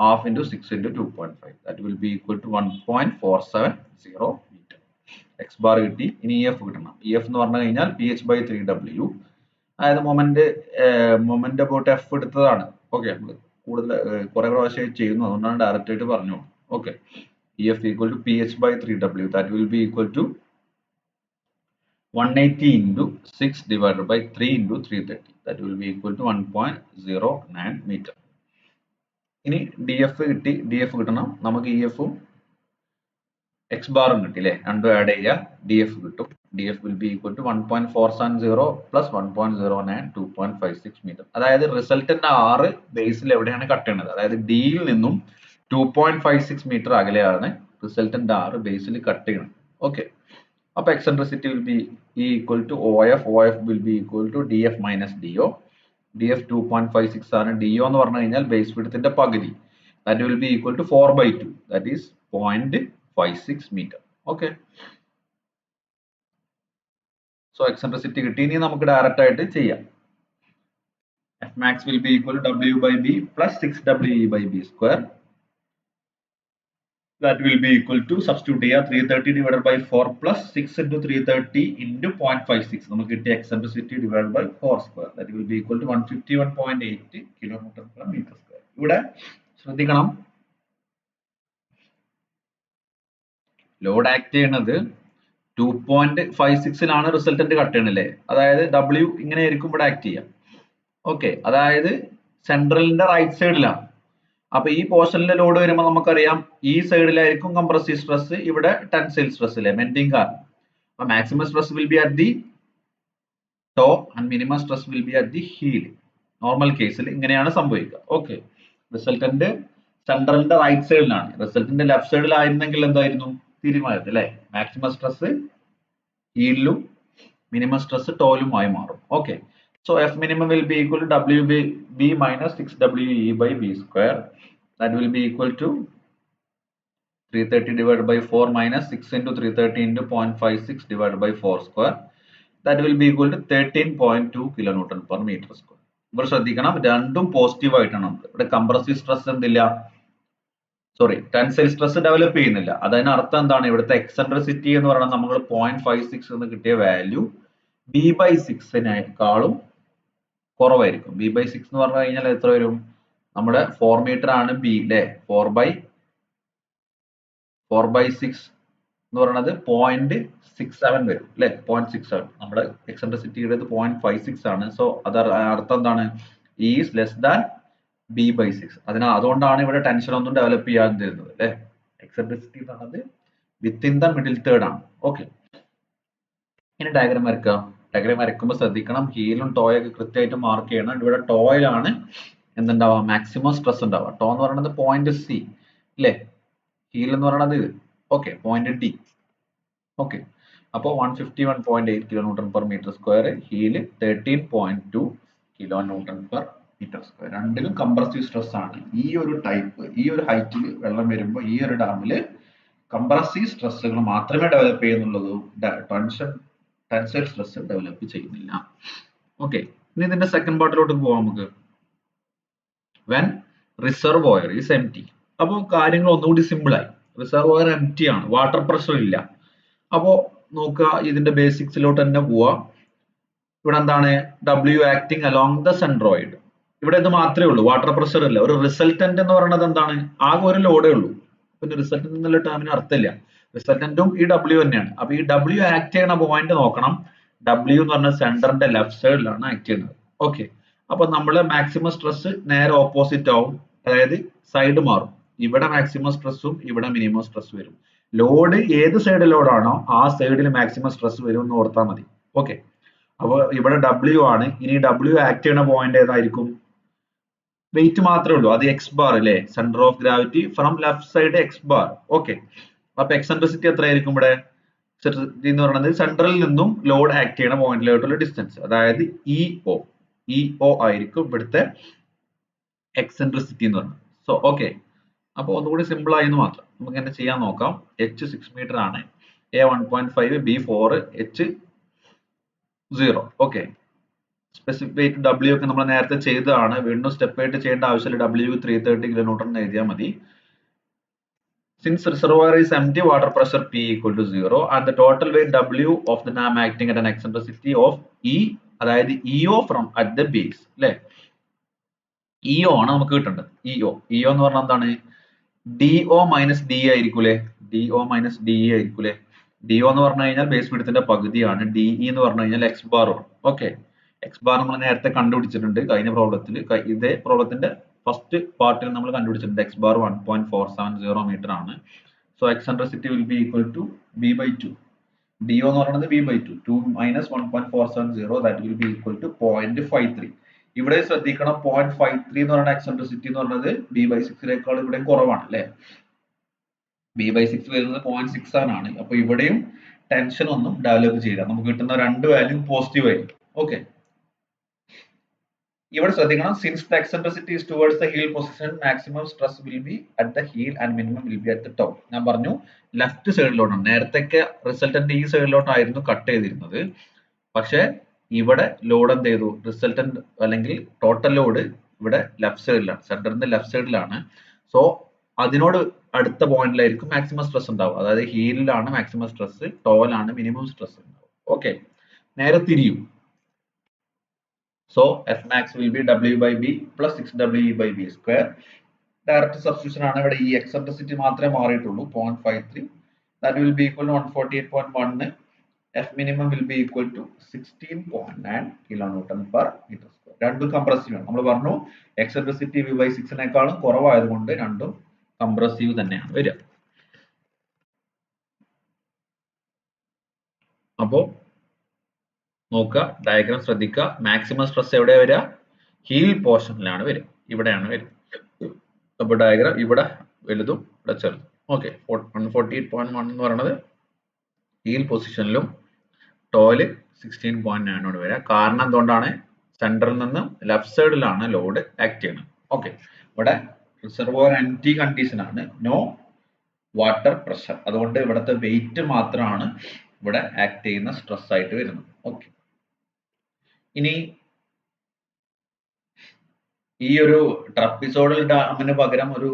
half into 6 into 2.5 that will be equal to 1.470 meter. X bar കിട്ടി. ഇനി EF കിട്ടണം. EF എന്ന് പറഞ്ഞു കഴിഞ്ഞാൽ PH by 3W. അതായത് മൊമെന്റ് അബൌട്ട് F എടുത്തതാണ്. ഓക്കെ, കൂടുതൽ കുറെ പ്രാവശ്യം ചെയ്യുന്നു, അതുകൊണ്ടാണ് ഡയറക്റ്റ് ആയിട്ട് പറഞ്ഞു. Okay, EF equal to PH by 3W that will be equal to 180 into 6 divided by 3 into 330 that will be equal to 1.09 meter. ഇനി DF കിട്ടി. DF കിട്ടണം നമുക്ക്. EFഉം X ബാറും കിട്ടില്ലേ, രണ്ടും ആഡ് ചെയ്യുക, DF കിട്ടും. DF will be equal to 1.470 plus 1.09 2.56 meter. അതായത് resultant R ബേസിൽ എവിടെയാണ് കട്ട് ചെയ്യുന്നത്, അതായത് ഡിയിൽ നിന്നും 2.56 മീറ്റർ അകലെയാണ് റിസൾട്ടന്റ് R ബേസിൽ കട്ട് ചെയ്യുന്നത്. ഓക്കെ, അപ്പോൾ eccentricity will be equal to OF. OF will be equal to DF minus DO. DF 2.56 ആണ്. DO എന്ന് പറഞ്ഞു കഴിഞ്ഞാൽ ബേസ് വിഡ്ത്തിന്റെ പകുതി. That will be equal to 4/2. That is 0.56 meter. Okay. So eccentricity കിട്ടി. ഇനി നമുക്ക് ഡയറക്റ്റ് ആയിട്ട് ചെയ്യാം. F max will be equal to W by B plus 6WE by B square. That will be equal to, substitute here, 330 divided by 4 plus 6 into 330 into 0.56. നമുക്ക് കിട്ടിയ eccentricity divided by 4 square. That will be equal to 151.8 kilonewton per meter square. ഇവിടെ ശ്രദ്ധിക്കണം, load act ചെയ്യുന്നത് 2.56ലാണ് resultant cut ചെയ്യണല്ലേ. അതായത് W ഇങ്ങനെ ആയിരിക്കും ഇവിടെ act ചെയ്യാം. ഓക്കെ, അതായത് സെൻട്രലിന്റെ റൈറ്റ് സൈഡിലാണ്. അപ്പൊ ഈ പോർഷനിലെ ലോഡ് വരുമ്പോൾ നമുക്കറിയാം ഈ സൈഡിലായിരിക്കും കംപ്രസീവ് സ്ട്രെസ്, ഇവിടെ ടെൻസൈൽ സ്ട്രെസ് അല്ലേ, മെന്റിങ് കാരണം. അപ്പൊ maximum stress will be at the top and minimum stress will be at the heel. Normal കേസിൽ ഇങ്ങനെയാണ് സംഭവിക്കുക. ഓക്കെ, റിസൾട്ടന്റ് സെൻട്രലിന്റെ റൈറ്റ് സൈഡിലാണ്. റിസൾട്ടന്റെ ലെഫ്റ്റ് സൈഡിലായിരുന്നെങ്കിൽ എന്തായിരുന്നു തീരുമാനമായിരുന്നു അല്ലെ, മാക്സിമം സ്ട്രെസ് ഹീലിലും മിനിമം സ്ട്രെസ് ടോയിലുമായി മാറും. Okay, so F minimum will be equal to W by B minus 6WE by B square. That will be equal to 330 divided by 4 minus 6 into 330 into 0.56 divided by 4 square. That will be equal to 13.2 kilonewton per meter square. ഇവിടെ ശ്രദ്ധിക്കണം, രണ്ടും positive ആയിട്ടാണ്. ഇവിടെ compressive stress എന്തില്ല, sorry, tensile stress develop ചെയ്യുന്നില്ല. അതിന് അർത്ഥം എന്താണ്, ഇവിടുത്തെ എക്സെൻട്രിസിറ്റി എന്ന് പറയുന്നത് നമ്മൾ 0.56 എന്ന് കിട്ടിയ വാല്യൂ B/6നേക്കാളും കുറവായിരിക്കും. B/6 എന്ന് പറഞ്ഞു കഴിഞ്ഞാൽ എത്ര വരും, നമ്മുടെ 4 മീറ്റർ ആണ് B അല്ലെ, 4/6 എന്ന് പറയുന്നത് 0.67 വരും അല്ലെ, 0.67. നമ്മുടെ എക്സെൻട്രിസിറ്റിയുടെ 0.56 ആണ്. സോ അത് അർത്ഥം എന്താണ്, E is less than B/6. അതുകൊണ്ടാണ് ഇവിടെ ടെൻഷൻ ഒന്നും ഡെവലപ്പ് ചെയ്യാൻ തരുന്നത് അല്ലെ. എക്സെൻട്രിസിറ്റി എന്ന് പറയുന്നത് വിത്തിൻ ദ മിഡിൽ തേർഡ് ആണ്. ഓക്കെ, ഇനി ഡയഗ്രാം വരയ്ക്കുക. ഡയഗ്രാം വരയ്ക്കുമ്പോൾ ശ്രദ്ധിക്കണം, ഹീലും ടോയൊക്കെ കൃത്യമായിട്ട് മാർക്ക് ചെയ്യണം. ഇവിടെ ടോയിലാണ് എന്തുണ്ടാവുക, മാക്സിമം സ്ട്രെസ് ഉണ്ടാവുക. ടോ എന്ന് പറയുന്നത് പോയിന്റ് C അല്ലേ, ഹീൽ എന്ന് പറയുന്നത് ഇത്. Okay, point D. ഓക്കെ, അപ്പോൾ 151.8 kilonewton per meter square, heal 13.2 kilonewton per meter square. രണ്ടിലും കംപ്രസീവ് സ്ട്രെസ് ആണ്. ഈ ഒരു ടൈപ്പ്, ഈ ഒരു ഹൈറ്റിൽ വെള്ളം വരുമ്പോൾ ഈ ഒരു ഡാമില് കംപ്രസീവ് സ്ട്രെസ്സുകൾ മാത്രമേ ഡെവലപ്പ് ചെയ്യുന്നുള്ളൂ, ടെൻസൈൽ സ്ട്രെസ് ഡെവലപ്പ് ചെയ്യുന്നില്ല. ഓക്കെ, ഇനി ഇതിന്റെ സെക്കൻഡ് പാർട്ടിലോട്ട് പോവാം നമുക്ക്. When reservoir is empty. അപ്പോൾ കാര്യങ്ങൾ ഒന്നുകൂടി സിമ്പിൾ ആയി. റിസർവോയർ എംപ്റ്റി ആണ്, വാട്ടർ പ്രഷർ ഇല്ല. അപ്പോ നോക്കുക, ഇതിന്റെ ബേസിക്സിലോട്ട് തന്നെ പോവാ. ഇവിടെ എന്താണ്, W acting along the centroid. ഇവിടെ ഇത് മാത്രമേ ഉള്ളൂ, വാട്ടർ പ്രഷർ ഇല്ല. ഒരു റിസൾട്ടന്റ് എന്ന് പറയുന്നത് എന്താണ്, ആകെ ഒരു ലോഡേ ഉള്ളൂ. പിന്നെ റിസൾട്ടന്റ് എന്നുള്ള ടേമിന് അർത്ഥമില്ല. റിസൾട്ടന്റും ഈ W തന്നെയാണ്. അപ്പൊ ഈ W ആക്ട് ചെയ്യുന്ന പോയിന്റ് നോക്കണം. W എന്ന് പറഞ്ഞ സെന്ററിന്റെ ലെഫ്റ്റ് സൈഡിലാണ് ആക്ട് ചെയ്യുന്നത്. ഓക്കെ, അപ്പൊ നമ്മള് മാക്സിമം സ്ട്രെസ് നേരെ ഓപ്പോസിറ്റ് ആവും, അതായത് സൈഡ് മാറും. ഇവിടെ മാക്സിമം സ്ട്രെസ്സും ഇവിടെ മിനിമം സ്ട്രെസ് വരും. ലോഡ് ഏത് സൈഡ് ലോഡാണോ ആ സൈഡിൽ മാക്സിമം സ്ട്രെസ് വരും എന്ന് ഓർത്താൽ മതി. ഓക്കെ, അപ്പോൾ ഇവിടെ W ആണ്. ഇനി W ആക്ട് ചെയ്യുന്ന പോയിന്റ് ഏതായിരിക്കും? വെയിറ്റ് മാത്രമേ ഉള്ളൂ. അത് എക്സ് ബാർ അല്ലേ? Centre of gravity from left side X bar. Okay, അപ്പൊ എക്സെൻട്രിസിറ്റി എത്രയായിരിക്കും ഇവിടെ? എക്സെൻട്രിസിറ്റി എന്ന് പറയുന്നത് സെൻട്രലിൽ നിന്നും ലോഡ് ആക്ട് ചെയ്യുന്ന പോയിന്റിലോട്ടുള്ള ഡിസ്റ്റൻസ്, അതായത് ഇഒ ആയിരിക്കും ഇവിടുത്തെ എക്സെൻട്രിസിറ്റി എന്ന് പറയുന്നത്. സോ ഓക്കെ, അപ്പോൾ ഒന്നുകൂടി സിമ്പിൾ ആയെന്ന് മാത്രം. നമുക്ക് എന്നെ ചെയ്യാൻ നോക്കാം. h 6 മീറ്റർ ആണ്, a 1.5, b 4, h 0. Okay, specific W ഒക്കെ നമ്മൾ നേരത്തെ ചെയ്തതാണ്, വീണ്ടും സ്റ്റെപ്പ് ആയിട്ട് ചെയ്യേണ്ട ആവശ്യമില്ല. W 330 kilonewton എന്ന് എഴുതിയാൽ മതി. Since reservoir is empty, water pressure P equal to 0 and the total weight W of the dam acting at an eccentricity of E, അതായത് EO from at the base അല്ലേ? EO ആണ് നമുക്ക് കിട്ടേണ്ടത്. EO എന്ന് പറഞ്ഞാൽ എന്താണ്? DO മൈനസ് ഡി ആയിരിക്കൂലേ? DO minus D ആയിരിക്കൂലേ? DO എന്ന് പറഞ്ഞു കഴിഞ്ഞാൽ ബേസ് വിഡ്ത്തിന്റെ പകുതിയാണ്. DE എന്ന് പറഞ്ഞു കഴിഞ്ഞാൽ എക്സ് ബാർ ആണ്. ഓക്കെ, എക്സ് ബാർ നമ്മൾ നേരത്തെ കണ്ടുപിടിച്ചിട്ടുണ്ട് കഴിഞ്ഞ പ്രോബ്ലത്തിൽ. ഇതേ പ്രോബ്ലത്തിന്റെ ഫസ്റ്റ് പാർട്ടിൽ നമ്മൾ കണ്ടുപിടിച്ചിട്ടുണ്ട്. എക്സ് ബാർ 1.470 മീറ്റർ ആണ്. So eccentricity will be equal to B by 2. DO എന്ന് പറയുന്നത് B by 2 minus 1.470, that will be equal to 0.53. ഇവിടെ ശ്രദ്ധിക്കണം, 0.53 എന്ന് പറയുന്ന എക്സെൻട്രിസിറ്റി എന്ന് പറയുന്നത് ബി ബൈ 6 ഇവിടെ കുറവാണ് അല്ലെ? ബി ബൈ 6 വരുന്നത് 0.67 ആണ്. അപ്പൊ ഇവിടെയും ടെൻഷൻ ഒന്നും ഡെവലപ്പ് ചെയ്യില്ല. നമുക്ക് കിട്ടുന്ന രണ്ട് വാല്യൂ പോസിറ്റീവ് ആയിരിക്കും. ഓക്കെ, ഇവിടെ ശ്രദ്ധിക്കണം, since the eccentricity is towards the heel position, maximum stress will be at the heel and minimum will be at the top. ഞാൻ പറഞ്ഞു ലെഫ്റ്റ് സൈഡിലോട്ടാണ്. നേരത്തെ റിസൾട്ടന്റ് ഈ സൈഡിലോട്ടായിരുന്നു കട്ട് ചെയ്തിരുന്നത്. പക്ഷെ ഇവിടെ ലോഡ് എന്ത് ചെയ്തു? റിസൾട്ടന്റ് അല്ലെങ്കിൽ ടോട്ടൽ ലോഡ് ഇവിടെ ലെഫ്റ്റ് സൈഡിലാണ്, സെന്ററിന്റെ ലെഫ്റ്റ് സൈഡിലാണ്. സോ അതിനോട് അടുത്ത പോയിന്റിലായിരിക്കും മാക്സിമം സ്ട്രെസ് ഉണ്ടാവും. അതായത് ഹീലിലാണ് മാക്സിമം സ്ട്രെസ്, ടോയിലാണ് മിനിമം സ്ട്രെസ് ഉണ്ടാവും. ഓക്കെ, നേരെ തിരിയും. So Fmax will be W by B plus 6WE by B square. Direct substitution ആണ്. ഇവിടെ ഈ എക്സെൻട്രിസിറ്റി മാത്രമേ മാറിയിട്ടുള്ളൂ, 0.53. That will be equal to 148.1. F minimum will be equal to 16.9 kilonewton per meter square. രണ്ടും compressive ആണ്. നമ്മൾ പറഞ്ഞു eccentricity V by 6 കുറവായതുകൊണ്ട് രണ്ടും കംപ്രസീവ് തന്നെയാണ് വരിക. അപ്പോ നോക്കുക, ഡയഗ്രാം ശ്രദ്ധിക്കുക. മാക്സിമം സ്ട്രെസ് എവിടെയാ വരിക? ഹീൽ പോർഷനിലാണ് വരിക, ഇവിടെയാണ് വരിക. അപ്പൊ ഡയഗ്രാം ഇവിടെ വലുതും ഇവിടെ ചെറുതും. ഓക്കെ, 148.1 എന്ന് പറയുന്നത് ഹീൽ പൊസിഷനിലും ടോയില് 16.9 ആണ് വരിക. കാരണം എന്തുകൊണ്ടാണ്? സെന്ററിൽ നിന്ന് ലെഫ്റ്റ് സൈഡിലാണ് ലോഡ് ആക്ട് ചെയ്യുന്നത്. ഓക്കെ, ഇവിടെ റിസർവോയർ എംപ്റ്റി കണ്ടീഷൻ ആണ്, നോ വാട്ടർ പ്രഷർ. അതുകൊണ്ട് ഇവിടുത്തെ വെയിറ്റ് മാത്രമാണ് ഇവിടെ ആക്ട് ചെയ്യുന്ന സ്ട്രെസ് ആയിട്ട് വരുന്നത്. ഓക്കെ, ഇനി ഈ ഒരു ട്രപ്പിസോഡൽ ഡാമിന് പകരം ഒരു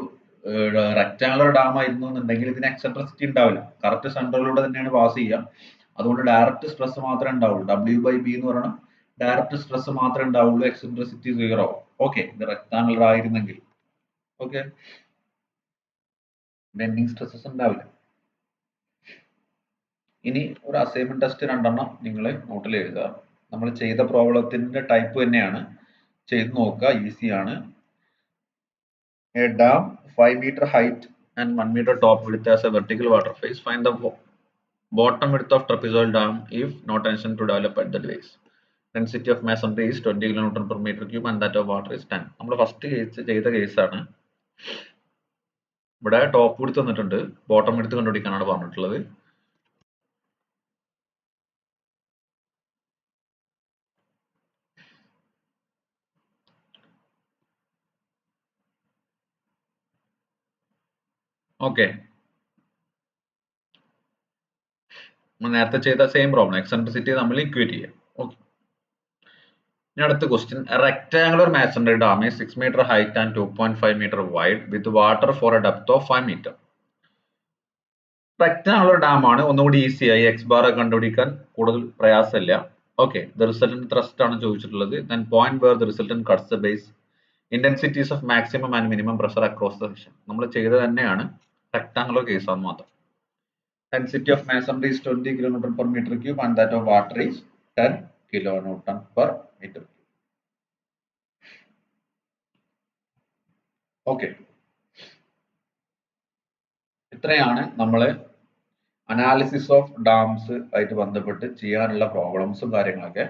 റെക്ടാങ്കുലർ ഡാം ആയിരുന്നു എന്നുണ്ടെങ്കിൽ ഇതിന് എക്സെൻട്രിസിറ്റി ഉണ്ടാവില്ല. കറക്റ്റ് സെന്ററിലൂടെ തന്നെയാണ് പാസ് ചെയ്യുക. അതുകൊണ്ട് ഡയറക്റ്റ് സ്ട്രെസ് മാത്രമേ ഉണ്ടാവുള്ളൂ. W by B എന്ന് പറയുന്നത് ഡയറക്റ്റ് സ്ട്രെസ് മാത്രമേ ഉണ്ടാവുള്ളൂ, എക്സെൻട്രിസിറ്റി 0. ഓക്കെ, ഇത് റെക്ടാങ്കുലർ ആയിരുന്നെങ്കിൽ. ഓക്കെ, ബെൻഡിങ് സ്ട്രെസ്സസ് ഉണ്ടാവില്ല. ഇനി ഒരു അസൈൻമെന്റ് ടെസ്റ്റ് രണ്ടെണ്ണം നിങ്ങൾ നോട്ടിൽ എഴുതുക. നമ്മൾ ചെയ്ത പ്രോബ്ലത്തിന്റെ ടൈപ്പ് തന്നെയാണ്, ചെയ്ത് നോക്കുക, ഈസിയാണ്. A dam 5 meter height and 1 meter top width has a vertical water face. Find the bottom width of trapezoidal dam if no tension to develop at the base. Density of masonry is 20 kilonewton per meter cube and that of water is 10. നമ്മൾ first ചെയ്ത കേസാണ്. ഇവിടെ top width തന്നിട്ടുണ്ട്, bottom width കണ്ടുപിടിക്കാനാണ് പറഞ്ഞിട്ടുള്ളത്. Okay, നേരത്തെ ചെയ്ത same problem, eccentricity നമ്മൾ equate ചെയ്യാം. ഓക്കെ, ഇനി അടുത്ത question. Rectangular masonry dam is 6 meter height and 2.5 meter wide with water for a depth of 5 meter. Rectangular dam ആണ്, ഒന്നുകൂടി ഈസി ആയി. എക്സ് ബാർ കണ്ടുപിടിക്കാൻ കൂടുതൽ പ്രയാസമില്ല. ഓക്കെ, ദ റിസൾട്ടന്റ് ത്രസ്റ്റ് ആണ് ചോദിച്ചിട്ടുള്ളത്. then point where the resultant cuts the base. Intensities of maximum and minimum pressure across the section. നമ്മൾ ചെയ്തത് തന്നെയാണ്, റെക്ടാങ്കുലർ കേസ് ആണ് മാത്രം. Density of masonry is 20 kilonewton per meter cube and that of water is 10 kilonewton per meter cube. Okay, ഇത്രയാണ് നമ്മൾ analysis of dams ആയിട്ട് ബന്ധപ്പെട്ട് ചെയ്യാനുള്ള പ്രോബ്ലംസും കാര്യങ്ങളൊക്കെ.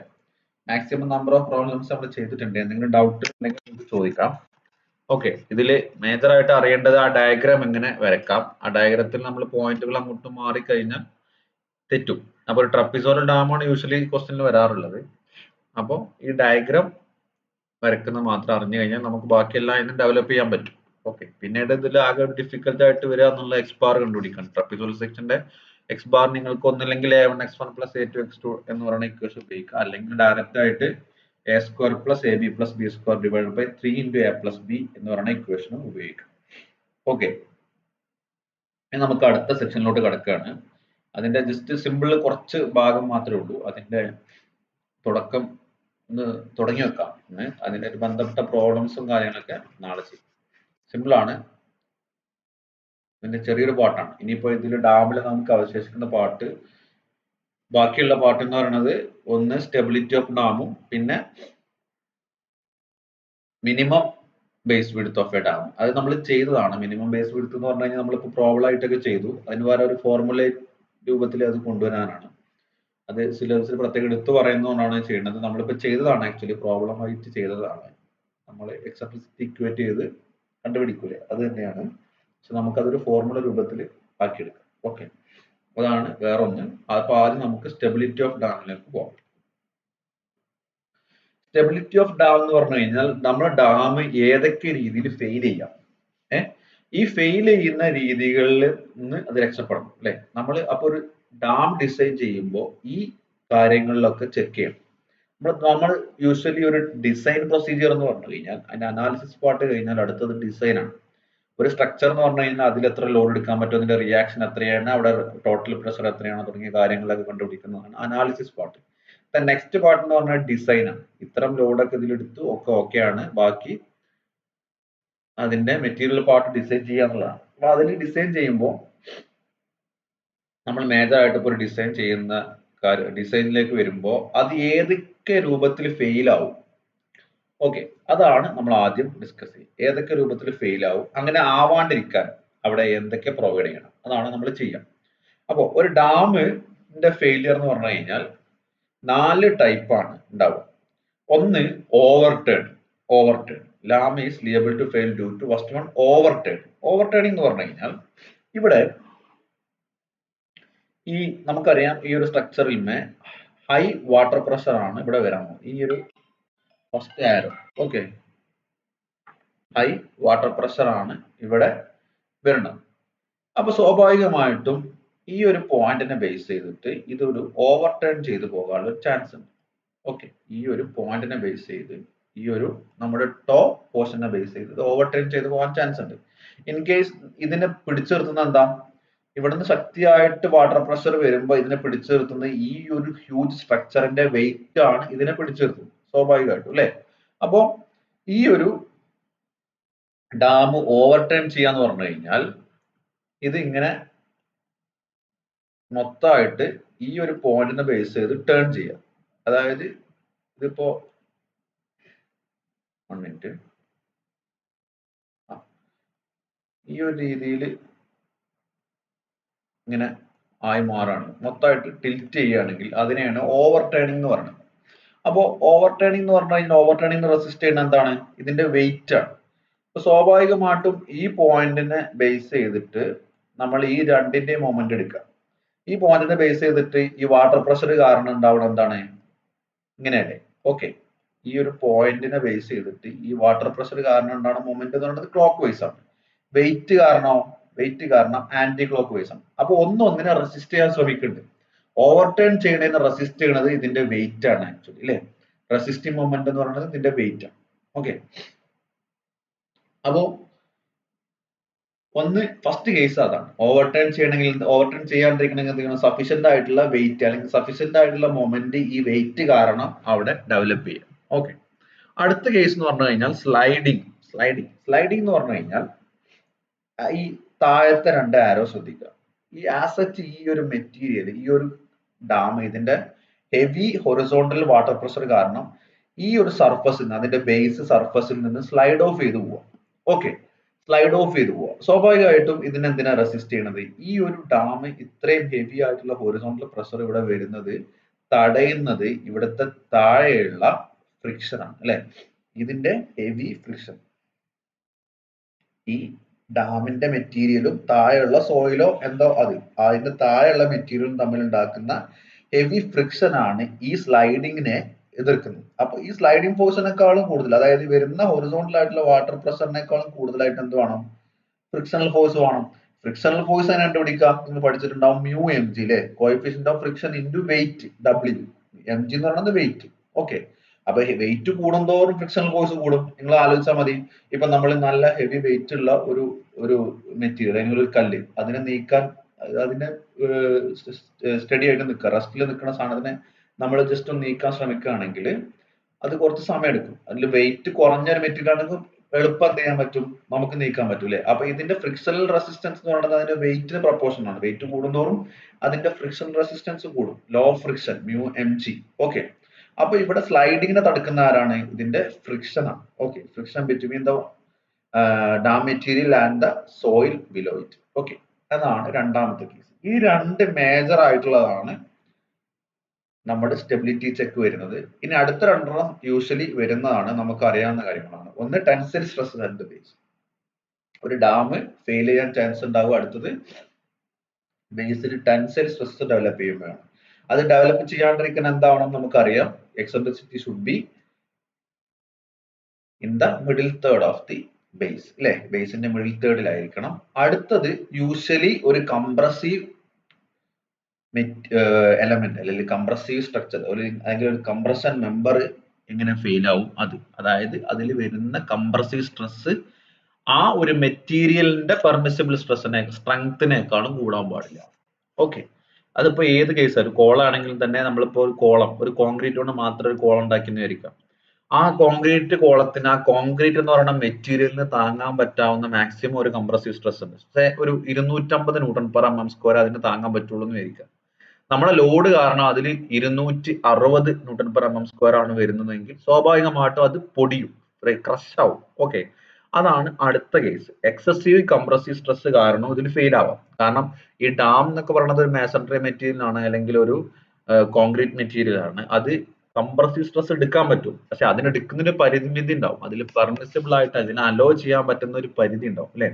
മാക്സിമം നമ്പർ ഓഫ് പ്രോബ്ലംസ് നമ്മൾ ചെയ്തിട്ടുണ്ട്. എന്തെങ്കിലും ഡൗട്ട് ഉണ്ടെങ്കിൽ നമുക്ക് ചോദിക്കാം. ഓക്കെ, ഇതിൽ മേജർ ആയിട്ട് അറിയേണ്ടത് ആ ഡയഗ്രാം എങ്ങനെ വരക്കാം. ആ ഡയഗ്രത്തിൽ നമ്മൾ പോയിന്റുകൾ അങ്ങോട്ട് മാറിക്കഴിഞ്ഞാൽ തെറ്റും. അപ്പോൾ ട്രപ്പിസോറൽ ഡാമാണ് യൂഷ്വലി ക്വസ്റ്റ്യനിൽ വരാറുള്ളത്. അപ്പോൾ ഈ ഡയഗ്രാം വരക്കുന്നത് മാത്രം അറിഞ്ഞു കഴിഞ്ഞാൽ നമുക്ക് ബാക്കിയെല്ലാം ഇതിന് ഡെവലപ്പ് ചെയ്യാൻ പറ്റും. ഓക്കെ, പിന്നീട് ഇതിൽ ആകെ ഒരു ഡിഫിക്കൽട്ട് ആയിട്ട് വരിക എന്നുള്ള എക്സ് ബാർ കണ്ടുപിടിക്കണം. ട്രപ്പിസോറൽ സെക്ഷന്റെ എക്സ് ബാർ നിങ്ങൾക്ക് ഒന്നില്ലെങ്കിൽ a1 x1 plus a2 x2 എന്ന് പറയുന്ന ഇക്വേഷൻ ഉപയോഗിക്കുക, അല്ലെങ്കിൽ ഡയറക്റ്റ് ആയിട്ട് a square plus ab plus b square divided by 3 into a plus b എന്ന് പറയുന്ന ഇക്വേഷൻ ഉപയോഗിക്കാം. ഓക്കെ, ഇനി നമുക്ക് അടുത്ത സെക്ഷനിലോട്ട് കിടക്കുകയാണ്. അതിന്റെ ജസ്റ്റ് സിമ്പിൾ കുറച്ച് ഭാഗം മാത്രമേ ഉള്ളൂ. അതിന്റെ തുടക്കം ഒന്ന് തുടങ്ങി വെക്കാം. അതിന്റെ ബന്ധപ്പെട്ട പ്രോബ്ലംസും കാര്യങ്ങളൊക്കെ നാളെ ചെയ്യും. സിമ്പിൾ ആണ്, ഇതിന്റെ ചെറിയൊരു പാർട്ടാണ്. ഇനിയിപ്പോ ഇതിൽ ഡാമിൽ നമുക്ക് അവശേഷിക്കുന്ന പാർട്ട്, ബാക്കിയുള്ള പാർട്ട് എന്ന് പറയുന്നത് ഒന്ന് സ്റ്റെബിലിറ്റി ഓഫ് ഡാമും പിന്നെ minimum base width of A dam. അത് നമ്മൾ ചെയ്തതാണ്. മിനിമം ബേസ് വിഡ്ത്ത് എന്ന് പറഞ്ഞു കഴിഞ്ഞാൽ നമ്മളിപ്പോൾ പ്രോബ്ലം ആയിട്ടൊക്കെ ചെയ്തു. അതിന് വേറെ ഒരു ഫോർമുല രൂപത്തിൽ അത് കൊണ്ടുവരാനാണ്. അത് സിലബസിൽ പ്രത്യേകം എടുത്തു പറയുന്നതുകൊണ്ടാണ് ചെയ്യുന്നത്. നമ്മളിപ്പോൾ ചെയ്തതാണ്, ആക്ച്വലി പ്രോബ്ലം ആയിട്ട് ചെയ്തതാണ്. നമ്മൾ എക്സപ്ലിസിറ്റി ഇക്വേറ്റ് ചെയ്ത് കണ്ടുപിടിക്കൂലേ, അത് തന്നെയാണ്. പക്ഷെ നമുക്കതൊരു ഫോർമുല രൂപത്തിൽ ആക്കിയെടുക്കാം. ഓക്കെ, അതാണ് വേറെ ഒന്ന്. അപ്പൊ ആദ്യം നമുക്ക് സ്റ്റെബിലിറ്റി ഓഫ് ഡാമിലേക്ക് പോകാം. സ്റ്റെബിലിറ്റി ഓഫ് ഡാം എന്ന് പറഞ്ഞു കഴിഞ്ഞാൽ നമ്മുടെ ഡാം ഏതൊക്കെ രീതിയിൽ ഫെയിൽ ചെയ്യാം, ഈ ഫെയിൽ ചെയ്യുന്ന രീതികളിൽ നിന്ന് അത് രക്ഷപ്പെടണം അല്ലെ. നമ്മൾ അപ്പൊ ഒരു ഡാം ഡിസൈൻ ചെയ്യുമ്പോൾ ഈ കാര്യങ്ങളിലൊക്കെ ചെക്ക് ചെയ്യണം. നമ്മൾ യൂഷ്വലി ഒരു ഡിസൈൻ പ്രൊസീജിയർ എന്ന് പറഞ്ഞു കഴിഞ്ഞാൽ അതിന്റെ അനാലിസിസ് പാർട്ട് കഴിഞ്ഞാൽ അടുത്തത് ഡിസൈൻ ആണ്. ഒരു സ്ട്രക്ചർ എന്ന് പറഞ്ഞു കഴിഞ്ഞാൽ അതിൽ എത്ര ലോഡ് എടുക്കാൻ പറ്റും, അതിന്റെ റിയാക്ഷൻ എത്രയാണ്, അവിടെ ടോട്ടൽ പ്രഷർ എത്രയാണ് തുടങ്ങിയ കാര്യങ്ങളൊക്കെ കണ്ടുപിടിക്കുന്നതാണ് അനാലിസിസ് പാർട്ട്. നെക്സ്റ്റ് പാർട്ട് എന്ന് പറഞ്ഞാൽ ഡിസൈൻ ആണ്. ഇത്തരം ലോഡൊക്കെ ഇതിലെടുത്തു ഒക്കെ ഓക്കെ ആണ്, ബാക്കി അതിന്റെ മെറ്റീരിയൽ പാർട്ട് ഡിസൈൻ ചെയ്യാന്നുള്ളതാണ്. അപ്പൊ അതിൽ ഡിസൈൻ ചെയ്യുമ്പോൾ നമ്മൾ മേജർ ആയിട്ട് ഇപ്പോൾ ഒരു ഡിസൈൻ ചെയ്യുന്ന ഡിസൈനിലേക്ക് വരുമ്പോൾ അത് ഏതൊക്കെ രൂപത്തിൽ ഫെയിൽ ആവും, ഓക്കെ, അതാണ് നമ്മൾ ആദ്യം ഡിസ്കസ് ചെയ്യുക. ഏതൊക്കെ രൂപത്തിൽ ഫെയിൽ ആവും, അങ്ങനെ ആവാണ്ടിരിക്കാൻ അവിടെ എന്തൊക്കെ പ്രൊവൈഡ് ചെയ്യണം, അതാണ് നമ്മൾ ചെയ്യാം. അപ്പോൾ ഒരു ഡാമിന്റെ ഫെയിലിയർ എന്ന് പറഞ്ഞു കഴിഞ്ഞാൽ 4 ടൈപ്പാണ് ഉണ്ടാവുക. ഒന്ന് overturn. Dam is liable to fail due to first one overturn. Overturning എന്ന് പറഞ്ഞു കഴിഞ്ഞാൽ ഇവിടെ ഈ നമുക്കറിയാം ഈ ഒരു സ്ട്രക്ചറിൽ ഹൈ വാട്ടർ പ്രഷർ ആണ് ഇവിടെ വരാൻ പോകുന്നത്. ഈ ഒരു ഫസ്റ്റ് ആരോ, ഓക്കെ, ഹൈ വാട്ടർ പ്രഷർ ആണ് ഇവിടെ വരുന്നത്. അപ്പൊ സ്വാഭാവികമായിട്ടും ഈ ഒരു പോയിന്റിനെ ബേസ് ചെയ്തിട്ട് ഇതൊരു ഓവർടേൺ ചെയ്ത് പോകാനുള്ള ചാൻസ് ഉണ്ട്. ഓക്കെ, ഈ ഒരു പോയിന്റിനെ ബേസ് ചെയ്ത് ഈ ഒരു നമ്മുടെ ടോപ്പ് പോർഷനെ ബേസ് ചെയ്ത് ഓവർടേൺ ചെയ്ത് പോകാൻ ചാൻസ് ഉണ്ട്. ഇൻ കേസ് ഇതിനെ പിടിച്ചു നിർത്തുന്ന എന്താ, ഇവിടുന്ന് ശക്തിയായിട്ട് വാട്ടർ പ്രഷർ വരുമ്പോൾ ഇതിനെ പിടിച്ചു നിർത്തുന്നത് ഈ ഒരു ഹ്യൂജ് സ്ട്രക്ചറിന്റെ വെയിറ്റ് ആണ് ഇതിനെ പിടിച്ചു നിർത്തുന്നത് സ്വാഭാവികമായിട്ടും അല്ലെ. അപ്പോ ഈ ഒരു ഡാം ഓവർടേൺ ചെയ്യാന്ന് പറഞ്ഞു കഴിഞ്ഞാൽ ഇത് ഇങ്ങനെ മൊത്തമായിട്ട് ഈ ഒരു പോയിന്റിനെ ബേസ് ചെയ്ത് ടേൺ ചെയ്യാം. അതായത് ഇതിപ്പോ 1 മിനിറ്റ്, ഈ ഒരു രീതിയിൽ ഇങ്ങനെ ആയി മാറാണ്, മൊത്തമായിട്ട് ടിൽറ്റ് ചെയ്യുകയാണെങ്കിൽ അതിനെയാണ് ഓവർ ടേണിംഗ് എന്ന് പറയുന്നത്. അപ്പോൾ ഓവർ ടേണിംഗ് എന്ന് പറഞ്ഞു കഴിഞ്ഞാൽ ഓവർ ടേണിംഗ് റെസിസ്റ്റ് ചെയ്യുന്ന എന്താണ്, ഇതിന്റെ വെയിറ്റ് ആണ്. അപ്പൊ സ്വാഭാവികമായിട്ടും ഈ പോയിന്റിനെ ബേസ് ചെയ്തിട്ട് നമ്മൾ ഈ രണ്ടിന്റെയും മൊമെന്റ് എടുക്കുക. ഈ പോയിന്റിനെ ബേസ് ചെയ്തിട്ട് ഈ വാട്ടർ പ്രഷർ കാരണം ഉണ്ടാവുന്ന എന്താണ്, ഇങ്ങനെയല്ലേ, ഓക്കെ. ഈ ഒരു പോയിന്റിനെ ബേസ് ചെയ്തിട്ട് ഈ വാട്ടർ പ്രഷർ കാരണം ഉണ്ടാവുന്ന മൊമെന്റ് എന്ന് പറയുന്നത് ക്ലോക്ക് വൈസ് ആണ്. വെയിറ്റ് കാരണം ആന്റി ക്ലോക്ക് വൈസ് ആണ്. അപ്പൊ ഒന്നിനെ റെസിസ്റ്റ് ചെയ്യാൻ ശ്രമിക്കുന്നുണ്ട്. ഓവർടേൺ ചെയ്യണതിനെ റെസിസ്റ്റ് ചെയ്യുന്നത് ഇതിന്റെ വെയിറ്റ് ആണ് ആക്ച്വലി അല്ലെ. റെസിസ്റ്റിംഗ് മൊമെന്റ് എന്ന് പറയുന്നത് ഇതിന്റെ വെയിറ്റ് ആണ്. ഓക്കെ, അപ്പോ ഫസ്റ്റ് കേസ് അതാണ്. ഓവർടേൺ ചെയ്യണമെങ്കിൽ, ഓവർടേൺ ചെയ്യാണ്ടിരിക്കണമെങ്കിൽ സഫീഷ്യന്റ് ആയിട്ടുള്ള വെയിറ്റ് അല്ലെങ്കിൽ സഫീഷ്യന്റ് ആയിട്ടുള്ള മൊമെന്റ് ഈ വെയിറ്റ് കാരണം അവിടെ ഡെവലപ്പ് ചെയ്യും. ഓക്കെ, അടുത്ത കേസ് എന്ന് പറഞ്ഞു കഴിഞ്ഞാൽ സ്ലൈഡിങ് എന്ന് പറഞ്ഞു കഴിഞ്ഞാൽ ഈ താഴത്തെ 2 ആരോ ശ്രദ്ധിക്കുക. ഈ ആസച്ച് ഈ ഒരു മെറ്റീരിയൽ, ഈ ഒരു ഡാം ഇതിന്റെ ഹെവി ഹൊറിസോണ്ടൽ വാട്ടർ പ്രഷർ കാരണം ഈ ഒരു സർഫസിൽ നിന്ന്, അതിന്റെ ബേസ് സർഫസിൽ നിന്ന് സ്ലൈഡ് ഓഫ് ചെയ്ത് പോവാം. ഓക്കെ, സ്ലൈഡ് ഓഫ് ചെയ്ത് പോവാം. സ്വാഭാവികമായിട്ടും ഇതിനെന്തിനാ റെസിസ്റ്റ് ചെയ്യണത്, ഈ ഒരു ഡാം ഇത്രയും ഹെവി ആയിട്ടുള്ള ഹൊറിസോണ്ടൽ പ്രഷർ ഇവിടെ വരുന്നത് തടയുന്നത് ഇവിടുത്തെ താഴെയുള്ള ഫ്രിക്ഷൻ ആണ് അല്ലെ. ഇതിന്റെ ഹെവി ഫ്രിക്ഷൻ, ഈ ഡാമിന്റെ മെറ്റീരിയലും താഴെയുള്ള സോയിലോ എന്തോ അതിന്റെ താഴെയുള്ള മെറ്റീരിയലും തമ്മിൽ ഉണ്ടാക്കുന്ന ഹെവി ഫ്രിക്ഷൻ ആണ് ഈ സ്ലൈഡിങ്ങിനെ എതിർക്കുന്നത്. അപ്പൊ ഈ സ്ലൈഡിംഗ് ഫോഴ്സിനേക്കാളും കൂടുതൽ, അതായത് വരുന്ന ഹൊറിസോണ്ടൽ ആയിട്ടുള്ള വാട്ടർ പ്രഷറിനേക്കാളും കൂടുതലായിട്ട് എന്ത് വേണം? ഫ്രിക്ഷണൽ ഫോഴ്സ് വേണം. ഫ്രിക്ഷണൽ ഫോഴ്സ് തന്നെ കണ്ടുപിടിക്കാം, നിങ്ങൾ പഠിച്ചിട്ടുണ്ടാവും മ്യൂ എം ജി അല്ലെ, coefficient of friction into wait W. M G എന്ന് പറയുന്നത് വെയിറ്റ്. ഓക്കെ, അപ്പൊ വെയിറ്റ് കൂടുന്തോറും ഫ്രിക്ഷണൽ ഫോഴ്സ് കൂടും. നിങ്ങൾ ആലോചിച്ചാൽ മതി, ഇപ്പൊ നമ്മൾ നല്ല ഹെവി വെയിറ്റ് ഉള്ള ഒരു മെറ്റീരിയൽ, അല്ലെങ്കിൽ ഒരു കല്ല്, അതിനെ നീക്കാൻ, അതിനെ സ്റ്റഡി ആയിട്ട് നിൽക്കുക, റെസ്റ്റിൽ നിൽക്കുന്ന സാധനത്തിനെ നമ്മൾ ജസ്റ്റ് ഒന്ന് നീക്കാൻ ശ്രമിക്കുകയാണെങ്കിൽ അത് കുറച്ച് സമയം എടുക്കും. അതിൽ വെയിറ്റ് കുറഞ്ഞ ഒരു മെറ്റീരിയൽ ആണെങ്കിൽ എളുപ്പം എന്ത് ചെയ്യാൻ പറ്റും? നമുക്ക് നീക്കാൻ പറ്റും അല്ലെ. അപ്പൊ ഇതിന്റെ ഫ്രിക്ഷണൽ റെസിസ്റ്റൻസ് എന്ന് പറയുന്നത് അതിന്റെ വെയിറ്റിന് പ്രൊപ്പോർഷൻ ആണ്. വെയിറ്റ് കൂടുന്തോറും അതിന്റെ ഫ്രിക്ഷണൽ റെസിസ്റ്റൻസ് കൂടും. Law of friction mu M G. Okay, അപ്പൊ ഇവിടെ സ്ലൈഡിങ്ങിനെ തടുക്കുന്ന ആരാണ്? ഇതിന്റെ ഫ്രിക്ഷൻ ആണ്. Okay, friction between the dam material and the soil below it. Okay, അതാണ് രണ്ടാമത്തെ കേസ്. ഈ രണ്ട് മേജർ ആയിട്ടുള്ളതാണ് നമ്മുടെ സ്റ്റെബിലിറ്റി ചെക്ക് വരുന്നത്. ഇനി അടുത്ത രണ്ടെണ്ണം യൂഷ്വലി വരുന്നതാണ്, നമുക്ക് അറിയാവുന്ന കാര്യങ്ങളാണ്. ഒന്ന് tensile stress at the base. ഒരു ഡാം ഫെയിൽ ചെയ്യാൻ ചാൻസ് ഉണ്ടാവും. അടുത്തത് ബേസിൽ ടെൻസൈൽ സ്ട്രെസ് ഡെവലപ്പ് ചെയ്യുമ്പോഴാണ്. അത് ഡെവലപ്പ് ചെയ്യാണ്ടിരിക്കാൻ എന്താവണം നമുക്കറിയാം? Eccentricity should be in the middle third of the base അല്ലെ, ബേസിന്റെ മിഡിൽ തേർഡിലായിരിക്കണം. അടുത്തത് യൂഷ്വലി ഒരു കംപ്രസീവ് എലമെന്റ് അല്ലെങ്കിൽ കംപ്രസീവ് സ്ട്രക്ചർ, അല്ലെങ്കിൽ ഒരു കംപ്രഷൻ മെമ്പർ എങ്ങനെ ഫെയിൽ ആവും അത്, അതായത് അതിൽ വരുന്ന കംപ്രസീവ് സ്ട്രെസ് ആ ഒരു മെറ്റീരിയലിന്റെ പെർമിസിബിൾ സ്ട്രെങ്ത്തിനേക്കാളും കൂടാൻ പാടില്ല. ഓക്കെ, അതിപ്പോ ഏത് കേസാണ്, കോളാണെങ്കിലും തന്നെ നമ്മളിപ്പോ ഒരു കോളം, ഒരു കോൺക്രീറ്റ് കൊണ്ട് മാത്രം ഒരു കോളം ഉണ്ടാക്കിയെന്ന് വിചാരിക്കാം. ആ കോൺക്രീറ്റ് കോളത്തിന്, ആ കോൺക്രീറ്റ് എന്ന് പറയുന്ന മെറ്റീരിയലിന് താങ്ങാൻ പറ്റാവുന്ന മാക്സിമം ഒരു കംപ്രസീവ് സ്ട്രെസ് ഉണ്ട്. ഒരു 250 ന്യൂട്ടൺ പെർ mm² അതിന് താങ്ങാൻ പറ്റുള്ളൂ എന്ന് വിചാരിക്കാം. നമ്മളെ ലോഡ് കാരണം അതിൽ 260 ന്യൂട്ടൺ പെർ mm² ആണ് വരുന്നതെങ്കിൽ സ്വാഭാവികമായിട്ടും അത് പൊടിയും, ക്രഷ് ആവും. ഓക്കെ, അതാണ് അടുത്ത കേസ്. എക്സസീവ് കംപ്രസീവ് സ്ട്രെസ് കാരണം ഇതിൽ ഫെയിൽ ആവാം. കാരണം ഈ ഡാം എന്നൊക്കെ പറയുന്നത് ഒരു മാസൺട്രി മെറ്റീരിയൽ ആണ്, അല്ലെങ്കിൽ ഒരു കോൺക്രീറ്റ് മെറ്റീരിയൽ ആണ്. അത് കംപ്രസീവ് സ്ട്രെസ് എടുക്കാൻ പറ്റും, പക്ഷെ അതിന് എടുക്കുന്നതിന് പരിമിതി ഉണ്ടാവും. അതിൽ പെർമിസിബിൾ ആയിട്ട് അതിനെ അലോ ചെയ്യാൻ പറ്റുന്ന ഒരു പരിധി ഉണ്ടാവും അല്ലെ.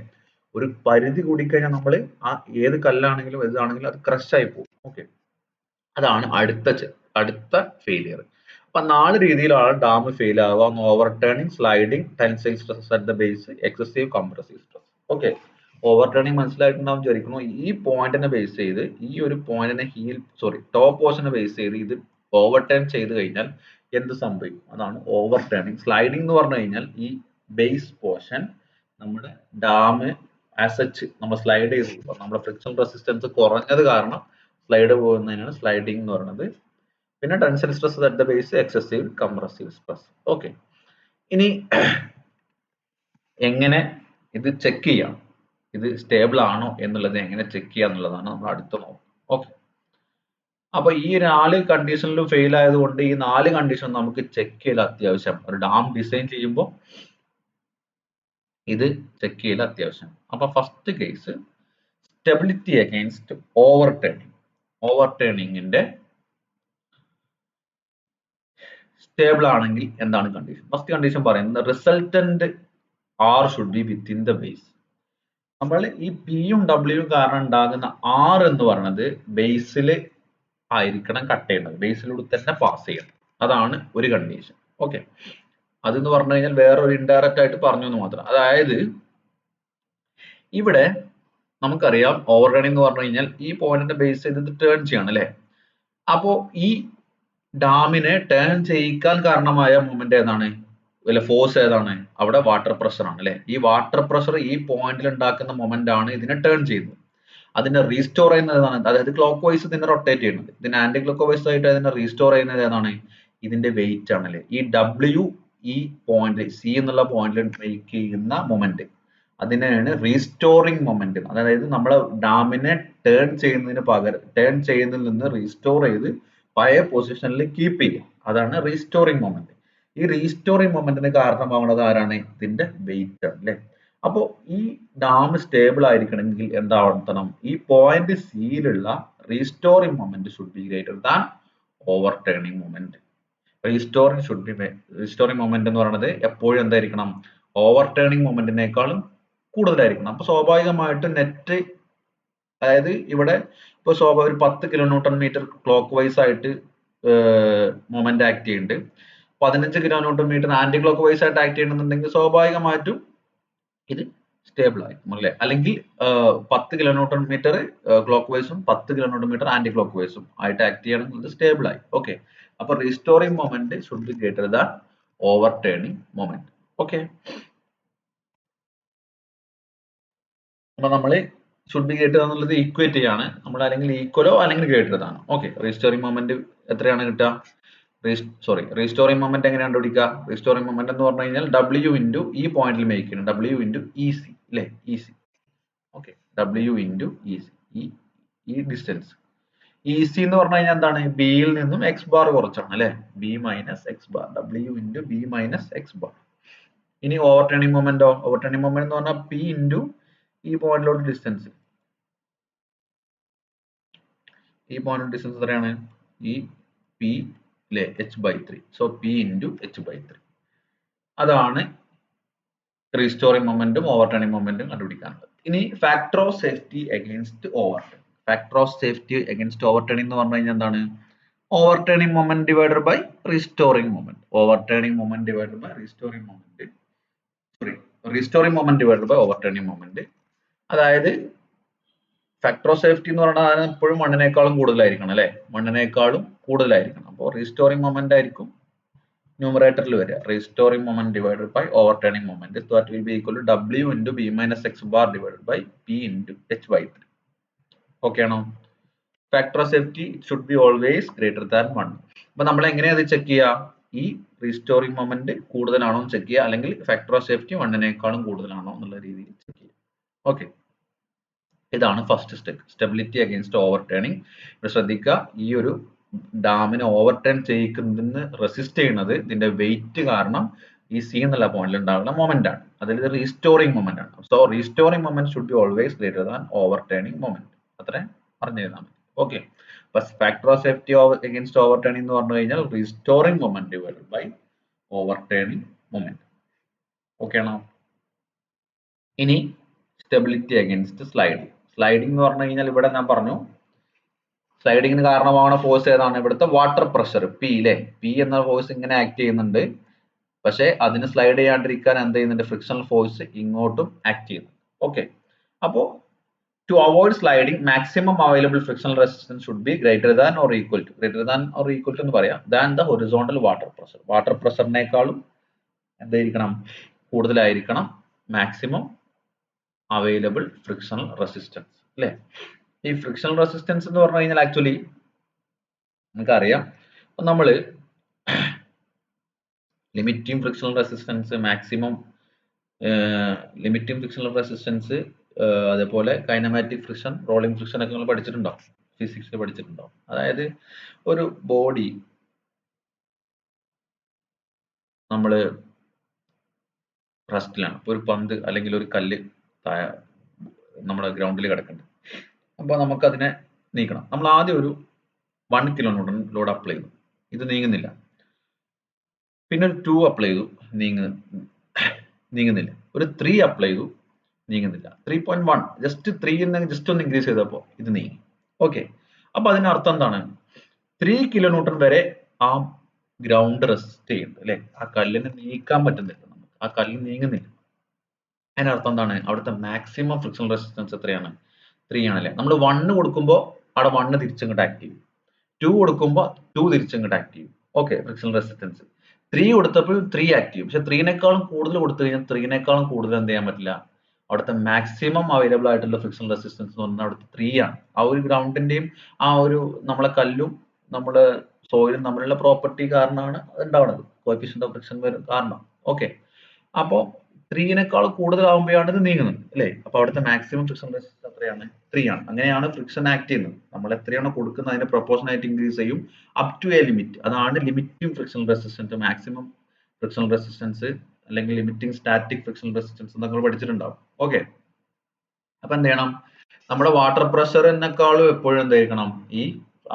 ഒരു പരിധി കൂടിക്കഴിഞ്ഞാൽ നമ്മൾ ആ ഏത് കല്ലാണെങ്കിലും ഏതാണെങ്കിലും അത് ക്രഷ് ആയി പോകും. ഓക്കെ, അതാണ് അടുത്ത ഫെയിലിയർ. അപ്പൊ 4 രീതിയിലാണ് ഡാം ഫെയിൽ ആവുക: over turning, sliding, tensile stress at the base, excessive compressive stress. Okay, over turning മനസ്സിലായിട്ടുണ്ടാവും വിചാരിക്കുന്നു. ഈ പോയിന്റിനെ ബേസ് ചെയ്ത്, ഈ ഒരു പോയിന്റിനെ ടോപ്പ് പോർഷനെ ബേസ് ചെയ്ത് ഇത് ഓവർ ടേൺ ചെയ്ത് കഴിഞ്ഞാൽ എന്ത് സംഭവിക്കും? അതാണ് ഓവർ ടേണിംഗ്. സ്ലൈഡിംഗ് എന്ന് പറഞ്ഞു കഴിഞ്ഞാൽ ഈ ബേസ് പോർഷൻ നമ്മുടെ ഡാം ആസച്ച് നമ്മൾ സ്ലൈഡ് ചെയ്ത്, നമ്മുടെ ഫ്രിക്ഷൻ റെസിസ്റ്റൻസ് കുറഞ്ഞത് കാരണം സ്ലൈഡ് പോകുന്നതിനാണ് സ്ലൈഡിംഗ് എന്ന് പറയുന്നത്. പിന്നെ tensile stress at the base, excessive compressive stress. Okay, ഇനി എങ്ങനെ ഇത് ചെക്ക് ചെയ്യാം, ഇത് സ്റ്റേബിൾ ആണോ എന്നുള്ളത് എങ്ങനെ ചെക്ക് ചെയ്യാം എന്നുള്ളതാണ് നമ്മൾ അടുത്ത നോക്കുക. ഓക്കെ, അപ്പൊ ഈ 4 കണ്ടീഷനിലും ഫെയിൽ ആയതുകൊണ്ട് ഈ 4 കണ്ടീഷൻ നമുക്ക് ചെക്ക് ചെയ്യൽ അത്യാവശ്യം. ഒരു ഡാം ഡിസൈൻ ചെയ്യുമ്പോൾ ഇത് ചെക്ക് ചെയ്യൽ അത്യാവശ്യം. അപ്പൊ first case stability against overturning. ഓവർ ടേണിംഗിന്റെ സ്റ്റേബിൾ ആണെങ്കിൽ എന്താണ് കണ്ടീഷൻ? ഫസ്റ്റ് കണ്ടീഷൻ പറയുന്നത് resultant R should be within the base. നമ്മൾ ഈ പിയും ഡബ്ല്യൂയും കാരണം ഉണ്ടാകുന്ന ആർ എന്ന് പറയുന്നത് ബേസിൽ ആയിരിക്കണം കട്ട് ചെയ്യേണ്ടത്, ബേസിലൂടെ തന്നെ പാസ് ചെയ്യണം. അതാണ് ഒരു കണ്ടീഷൻ. ഓക്കെ, അതെന്ന് പറഞ്ഞു കഴിഞ്ഞാൽ വേറൊരു ഇൻഡയറക്റ്റ് ആയിട്ട് പറഞ്ഞു എന്ന് മാത്രം. അതായത് ഇവിടെ നമുക്കറിയാം ഓവർ ടേണിംഗ് എന്ന് പറഞ്ഞു കഴിഞ്ഞാൽ ഈ പോയിന്റിന്റെ ബേസ് ചെയ്ത് ടേൺ ചെയ്യണം അല്ലെ. അപ്പോ ഈ ഡാമിനെ ടേൺ ചെയ്യിക്കാൻ കാരണമായ മൂവ്മെന്റ് ഏതാണ്, അല്ലെ ഫോഴ്സ് ഏതാണ്? അവിടെ വാട്ടർ പ്രഷർ ആണ് അല്ലെ. ഈ വാട്ടർ പ്രഷർ ഈ പോയിന്റിൽ ഉണ്ടാക്കുന്ന മൊമെന്റ് ആണ് ഇതിനെ ടേൺ ചെയ്യുന്നത്. അതിനെ റീസ്റ്റോർ ചെയ്യുന്നത് ഏതാണ്? അതായത് ക്ലോക്ക് വൈസ് ഇതിനെ റൊട്ടേറ്റ് ചെയ്യുന്നത്. ഇതിനെ ആന്റി ക്ലോക്ക് വൈസ് ആയിട്ട് അതിനെ റീസ്റ്റോർ ചെയ്യുന്നത് ഏതാണ്? ഇതിന്റെ വെയിറ്റ് ആണ് അല്ലെ. ഈ ഡബ്ല്യു ഈ പോയിന്റ് സി എന്നുള്ള പോയിന്റിൽ മേക്ക് ചെയ്യുന്ന മൊമെന്റ്, അതിനെയാണ് റീസ്റ്റോറിംഗ് മൊമെന്റ്. അതായത് നമ്മളെ ഡാമിനെ ടേൺ ചെയ്യുന്നതിൽ നിന്ന് റീസ്റ്റോർ ചെയ്ത് പഴയ പൊസിഷനിൽ കീപ്പ് ചെയ്യുക, അതാണ് റീസ്റ്റോറിംഗ് മൊമെന്റ്. ഈ റീസ്റ്റോറിംഗ് മൊമെന്റിന് കാരണമാവുന്നത് ആരാണ്? ഇതിന്റെ വെയിറ്റ് ആണ് അല്ലെ. അപ്പോ ഈ ഡാം സ്റ്റേബിൾ ആയിരിക്കണമെങ്കിൽ എന്താവണം? ഈ പോയിന്റ് സിയിലുള്ള restoring moment should be greater than overturning moment. Restoring should be restoring moment എന്ന് പറയുന്നത് എപ്പോഴും എന്തായിരിക്കണം, ഓവർടേണിംഗ് മൊമെന്റിനേക്കാളും കൂടുതലായിരിക്കണം. അപ്പൊ സ്വാഭാവികമായിട്ടും നെറ്റ്, അതായത് ഇവിടെ ഇപ്പൊ ഒരു 10 kilo newton metre clock vice ആയിട്ട് മൊമെന്റ് ആക്ട് ചെയ്യുന്നുണ്ട്, 15 kilo newton metre anti clock vice ആയിട്ട് ആക്ട് ചെയ്യണമെന്നുണ്ടെങ്കിൽ സ്വാഭാവികമായിട്ടും ഇത് സ്റ്റേബിൾ ആയിരിക്കും അല്ലെ. അല്ലെങ്കിൽ 10 കിലോ ന്യൂട്ടൺ മീറ്റർ ക്ലോക്ക് വൈസും 10 കിലോ ന്യൂട്ടൺ മീറ്റർ ആന്റി ക്ലോക്ക് വൈസും ആയിട്ട് ആക്ട് ചെയ്യണമെങ്കിൽ ഇത് സ്റ്റേബിൾ ആയി. ഓക്കെ, അപ്പൊ restoring moment should be greater than overturning moment. Okay, അപ്പൊ നമ്മൾ ഷുഡ് ബി ഗ്രേറ്റർ എന്നുള്ളത് ഈക്വേറ്റ് ചെയ്യാണ് നമ്മൾ, അല്ലെങ്കിൽ ഈക്വലോ അല്ലെങ്കിൽ ഗ്രേറ്റർ ആണ്. ഓക്കെ, റീസ്റ്റോറിംഗ് മൊമെന്റ് എത്രയാണ് കിട്ടുക? റീസ്റ്റോറിംഗ് മൊമെന്റ് എങ്ങനെ കണ്ടുപിടിക്കുക? റീസ്റ്റോറിംഗ് മൊമെന്റ് എന്ന് പറഞ്ഞു കഴിഞ്ഞാൽ W ഇൻറ്റു ഈ പോയിന്റിൽ മേക്ക് ചെയ്യണം, W ഇൻറ്റു EC അല്ലെ, EC. Okay, W into EC, ഈ ഡിസ്റ്റൻസ്. EC എന്ന് പറഞ്ഞു കഴിഞ്ഞാൽ എന്താണ്? ബിയിൽ നിന്നും X ബാർ കുറച്ചാണ് അല്ലെ, B minus X bar, W into B minus X bar. ഇനി ഓവർടേണിംഗ് മൊമെന്റോ? ഓവർടേണിംഗ് മൊമെന്റ് എന്ന് പറഞ്ഞാൽ P ഇൻറ്റു ഈ പോയിന്റിലോട്ട് ഡിസ്റ്റൻസ്. ഈ പോയിന്റ് ഡിസ്റ്റൻസ് എത്രയാണ്? ഈ P അല്ലെ, H/3. So P into H/3. അതാണ് റീസ്റ്റോറിംഗ് മൊമെന്റും ഓവർടേണിംഗ് മൊമെന്റും കണ്ടുപിടിക്കാനുള്ളത്. ഇനി factor of safety against overturning. Factor of safety against overturning എന്ന് പറഞ്ഞു കഴിഞ്ഞാൽ എന്താണ്? Overturning moment divided by restoring moment. Overturning moment divided by restoring moment. Restoring moment divided by overturning moment. അതായത് ഫാക്ടർ ഓഫ് സേഫ്റ്റി എന്ന് പറഞ്ഞാൽ എപ്പോഴും മണ്ണിനേക്കാളും കൂടുതലായിരിക്കണം അല്ലെ, മണ്ണിനേക്കാളും കൂടുതലായിരിക്കണം. അപ്പോൾ റീസ്റ്റോറിംഗ് മൊമെന്റ് ആയിരിക്കും ന്യൂമറേറ്ററിൽ വരിക. Restoring moment divided by overturning moment, so that will be equal to W into B minus X bar divided by P into H/3. Okay ആണോ? Factor of safety should be always greater than 1. അപ്പൊ നമ്മൾ എങ്ങനെയാ അത് check ചെയ്യുക? ഈ restoring moment കൂടുതലാണോ എന്ന് check ചെയ്യുക, അല്ലെങ്കിൽ ഫാക്ടർ ഓഫ് സേഫ്റ്റി 1നേക്കാളും കൂടുതലാണോ എന്നുള്ള രീതിയിൽ ചെക്ക് ചെയ്യുക. ഓക്കെ, ഇതാണ് first step, stability against overturning. ഇവിടെ ശ്രദ്ധിക്കുക, ഈ ഒരു ഡാമിനെ ഓവർടേൺ ചെയ്യിക്കുന്നതിന് റെസിസ്റ്റ് ചെയ്യുന്നത് ഇതിന്റെ വെയിറ്റ് കാരണം ഈ C എന്നുള്ള പോയിന്റിൽ ഉണ്ടാകുന്ന മൊമെന്റ് ആണ്. അതിൽ ഇത് റീസ്റ്റോറിംഗ് മൊമെന്റ് ആണ്. So restoring moment should be always greater than overturning moment. അത്രേ പറഞ്ഞു തന്നാൽ മതി. Okay, factor of safety against overturning എന്ന് പറഞ്ഞു കഴിഞ്ഞാൽ restoring moment divided by overturning moment. Okay ആണോ? ഇനി സ്റ്റെബിലിറ്റി അഗൈൻസ്റ്റ് സ്ലൈഡിംഗ്. സ്ലൈഡിംഗ് എന്ന് പറഞ്ഞു കഴിഞ്ഞാൽ ഇവിടെ ഞാൻ പറഞ്ഞു, സ്ലൈഡിങ്ങിന് കാരണമാകുന്ന ഫോഴ്സ് ഏതാണ്? ഇവിടുത്തെ വാട്ടർ പ്രഷർ P അല്ലെ, P എന്ന ഫോഴ്സ് ഇങ്ങനെ ആക്ട് ചെയ്യുന്നുണ്ട്, പക്ഷെ അതിന് സ്ലൈഡ് ചെയ്യാണ്ടിരിക്കാൻ എന്ത് ചെയ്യുന്നുണ്ട്? ഫ്രിക്ഷണൽ ഫോഴ്സ് ഇങ്ങോട്ടും ആക്ട് ചെയ്യുന്നു. ഓക്കെ, അപ്പോ to avoid sliding maximum available frictional resistance should be greater than or equal to എന്ന് പറയാം than the horizontal water pressure. Water പ്രഷറിനേക്കാളും എന്തായിരിക്കണം? കൂടുതലായിരിക്കണം മാക്സിമം അവൈലബിൾ ഫ്രിക്ഷണൽ റെസിസ്റ്റൻസ് അല്ലെ. ഈ ഫ്രിക്ഷണൽ റെസിസ്റ്റൻസ് എന്ന് പറഞ്ഞു കഴിഞ്ഞാൽ ആക്ച്വലി നമുക്കറിയാം, അപ്പൊ നമ്മള് limiting frictional resistance, maximum limiting frictional resistance, അതേപോലെ കൈനമാറ്റിക് ഫ്രിക്ഷൻ, റോളിംഗ് ഫ്രിക്ഷൻ ഒക്കെ നമ്മൾ പഠിച്ചിട്ടുണ്ടാവും, ഫിസിക്സിൽ പഠിച്ചിട്ടുണ്ടാവും. അതായത് ഒരു ബോഡി നമ്മള് റെസ്റ്റിലാണ്, ഇപ്പൊ ഒരു പന്ത് അല്ലെങ്കിൽ ഒരു കല്ല് നമ്മുടെ ഗ്രൗണ്ടിൽ കിടക്കുന്നുണ്ട്. അപ്പൊ നമുക്ക് അതിനെ നീക്കണം. നമ്മൾ ആദ്യം ഒരു 1 കിലോ ന്യൂട്ടൺ ലോഡ് അപ്ലൈ ചെയ്തു, ഇത് നീങ്ങുന്നില്ല. പിന്നെ ഒരു 2 അപ്ലൈ ചെയ്തു, നീങ്ങുന്നില്ല. ഒരു 3 അപ്ലൈ ചെയ്തു, നീങ്ങുന്നില്ല. 3.1 ജസ്റ്റ് 3 ജസ്റ്റ് ഒന്ന് ഇൻക്രീസ് ചെയ്തപ്പോൾ ഇത് നീങ്ങി. ഓക്കെ, അപ്പൊ അതിനർത്ഥം എന്താണ്? 3 കിലോ ന്യൂട്ടൺ വരെ ആ ഗ്രൗണ്ട് റെസിസ്റ്റ് ചെയ്യുന്നുണ്ട് അല്ലെ, ആ കല്ലിനെ നീക്കാൻ പറ്റുന്നില്ല, നമുക്ക് ആ കല്ല് നീങ്ങുന്നില്ല. അതിനർത്ഥം എന്താണ്? അവിടുത്തെ മാക്സിമം ഫ്രിക്ഷണൽ റെസിസ്റ്റൻസ് എത്രയാണ്? 3 ആണല്ലേ. നമ്മൾ 1 കൊടുക്കുമ്പോൾ അവിടെ 1 തിരിച്ചിങ്ങോട്ട് ആക്ട് ചെയ്യും, 2 കൊടുക്കുമ്പോൾ 2 തിരിച്ചിങ്ങോട്ട് ആക്ട് ചെയ്യും. ഓക്കെ, ഫ്രിക്ഷണൽ റെസിസ്റ്റൻസ് 3 കൊടുത്തപ്പോൾ 3 ആക്ട് ചെയ്യും. പക്ഷെ 3നേക്കാളും കൂടുതൽ കൊടുത്തു കഴിഞ്ഞാൽ 3നേക്കാളും കൂടുതൽ എന്ത് ചെയ്യാൻ പറ്റില്ല? അവിടുത്തെ മാക്സിമം അവൈലബിൾ ആയിട്ടുള്ള ഫ്രിക്ഷണൽ റെസിസ്റ്റൻസ് എന്ന് പറഞ്ഞാൽ അവിടുത്തെ 3 ആണ്. ആ ഒരു ഗ്രൗണ്ടിന്റെയും ആ ഒരു നമ്മളെ കല്ലും നമ്മുടെ സോയിലും തമ്മിലുള്ള പ്രോപ്പർട്ടി കാരണമാണ് ഉണ്ടാവുന്നത്, കോഎഫിഷ്യന്റ് ഓഫ് ഫ്രിക്ഷൻ കാരണം. ഓക്കെ, അപ്പോ 3നേക്കാൾ കൂടുതലാകുമ്പോഴാണ് ഇത് നീങ്ങുന്നത് അല്ലെ. അപ്പൊ അവിടുത്തെ മാക്സിമം ഫ്രിക്ഷൻ റെസിസ്റ്റൻസ് എത്രയാണ്? 3 ആണ്. അങ്ങനെയാണ് ഫ്രിക്ഷൻ ആക്ട് ചെയ്യുന്നത്. നമ്മൾ എത്രയാണോ കൊടുക്കുന്നത് അതിന്റെ പ്രൊപ്പോർഷൻ ആയിട്ട് ഇൻക്രീസ് ചെയ്യും അപ് ടു എ ലിമിറ്റ്. അതാണ് limiting friction resistance, maximum friction resistance അല്ലെങ്കിൽ ലിമിറ്റിംഗ് സ്റ്റാറ്റിക് ഫ്രിക്ഷൻ റെസിസ്റ്റൻസ് എന്നൊക്കെ പഠിച്ചിട്ടുണ്ടാവും. ഓക്കെ, അപ്പൊ എന്ത് ചെയ്യണം? നമ്മുടെ വാട്ടർ പ്രഷറിനേക്കാളും എപ്പോഴും എന്തായിരിക്കണം? ഈ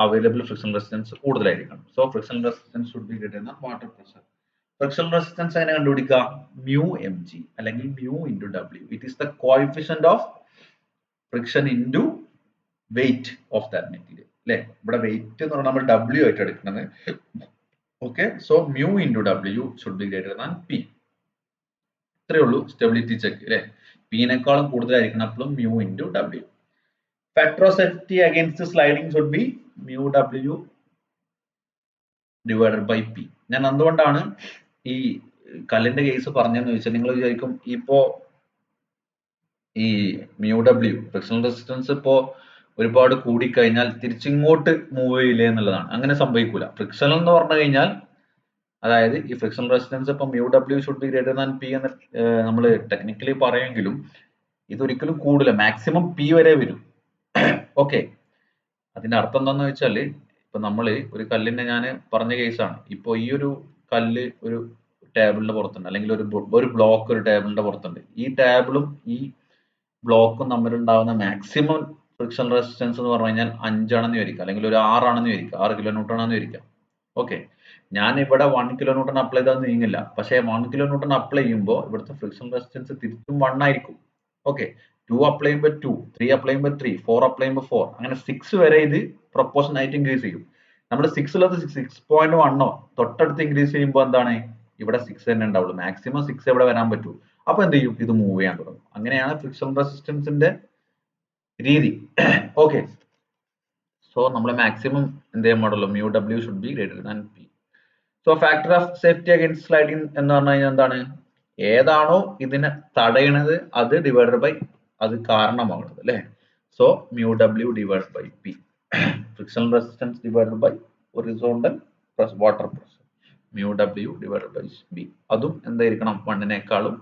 അവൈലബിൾ ഫ്രിക്ഷൻ റെസിസ്റ്റൻസ് കൂടുതലായിരിക്കണം. So friction resistance should be greater than water pressure. Friction resistance എങ്ങനെ കണ്ടുപിടിക്കുക? mu mg അല്ലെങ്കിൽ mu into w. It is the coefficient of friction into weight of that material അല്ലെ. ഇവിടെ wait എന്ന് പറഞ്ഞാൽ നമ്മൾ w ആയിട്ട് എടുക്കുന്നത്. Okay, so mu into w should be greater than p. ഇത്രയേ ഉള്ളൂ സ്റ്റെബിലിറ്റി ചെക്ക് അല്ലെ. പിനേക്കാളും കൂടുതലായിരിക്കണം എപ്പോഴും mu into w. Factor of safety against sliding should be mu w divided by p. ഞാൻ എന്തുകൊണ്ടാണ് ഈ കല്ലിന്റെ കേസ് പറഞ്ഞെന്ന് ചോദിച്ചാൽ നിങ്ങൾ വിചാരിക്കും ഇപ്പോ ഈ mu w ഫ്രിക്ഷൻ റെസിസ്റ്റൻസ് ഇപ്പോ ഒരുപാട് കൂടിക്കഴിഞ്ഞാൽ തിരിച്ചിങ്ങോട്ട് മൂവ് ചെയ്യില്ലേ എന്നുള്ളതാണ്. അങ്ങനെ സംഭവിക്കൂല. ഫ്രിക്ഷൻ എന്ന് പറഞ്ഞു കഴിഞ്ഞാൽ അതായത് ഈ ഫ്രിക്ഷൻ റെസിസ്റ്റൻസ് ഇപ്പൊ mu w should be greater than p എന്ന് നമ്മൾ ടെക്നിക്കലി പറയുമെങ്കിലും ഇതൊരിക്കലും കൂടില്ല. മാക്സിമം p വരെ വരും. ഓക്കെ, അതിന്റെ അർത്ഥം എന്താന്ന് വെച്ചാൽ ഇപ്പൊ നമ്മൾ ഒരു കല്ലിനെ ഞാൻ പറഞ്ഞ കേസാണ്. ഇപ്പൊ ഈ ഒരു കല്ല് ഒരു ടേബിളിന്റെ പുറത്തുണ്ട്, അല്ലെങ്കിൽ ഒരു ബ്ലോക്ക് ഒരു ടേബിളിന്റെ പുറത്തുണ്ട്. ഈ ടേബിളും ഈ ബ്ലോക്കും തമ്മിലുണ്ടാവുന്ന മാക്സിമം ഫ്രിക്ഷൻ റെസിസ്റ്റൻസ് എന്ന് പറഞ്ഞു കഴിഞ്ഞാൽ 5 ആണെന്ന് വിചാരിക്കുക, അല്ലെങ്കിൽ ഒരു 6 ആണെന്ന് വിചാരിക്കുക, 6 കിലോ ന്യൂട്ടൺ ആണെന്ന് വിചാരിക്കുക. ഓക്കെ, ഞാൻ ഇവിടെ 1 കിലോ ന്യൂട്ടൺ അപ്ലൈ ചെയ്താൽ നീങ്ങില്ല. പക്ഷേ 1 കിലോ ന്യൂട്ടൺ അപ്ലൈ ചെയ്യുമ്പോൾ ഇവിടുത്തെ ഫ്രിക്ഷൻ റെസിസ്റ്റൻസ് തിരിച്ചും 1 ആയിരിക്കും. ഓക്കെ, 2 അപ്ലൈ ചെയ്യുമ്പോൾ 2, 3 അപ്ലൈ ചെയ്യുമ്പോൾ 3, 4 അപ്ലൈ ചെയ്യുമ്പോൾ 4, അങ്ങനെ 6 വരെ ഇത് പ്രൊപ്പോർഷൻ ആയിട്ട് ഇൻക്രീസ് ചെയ്യും. നമ്മൾ 6 ഉള്ളത് 6.1 തൊട്ടടുത്ത് ഇൻക്രീസ് ചെയ്യുമ്പോൾ എന്താണ് ഇവിടെ 6 തന്നെ ഉണ്ടാവുള്ളൂ. മാക്സിമം 6 എവിടെ വരാൻ പറ്റൂ. അപ്പൊ എന്ത് ചെയ്യും, ഇത് മൂവ് ചെയ്യാൻ തുടങ്ങും. അങ്ങനെയാണ് ഫ്രിക്ഷൻ റെസിസ്റ്റൻസിന്റെ രീതി. ഓക്കെ, സോ നമ്മൾ മാക്സിമം എന്ത് ചെയ്യാൻ പാടുള്ളൂ, mu w should be greater than p. So factor of safety against sliding എന്ന് പറഞ്ഞു കഴിഞ്ഞാൽ എന്താണ്, ഏതാണോ ഇതിനെ തടയണത് അത് ഡിവൈഡഡ് ബൈ അത് കാരണമാകുന്നത് അല്ലെ. So mu w divided by p. Friction resistance divided by horizontal water pressure mu w divided by b. അതും എന്തായിരിക്കണം, 1നേക്കാളും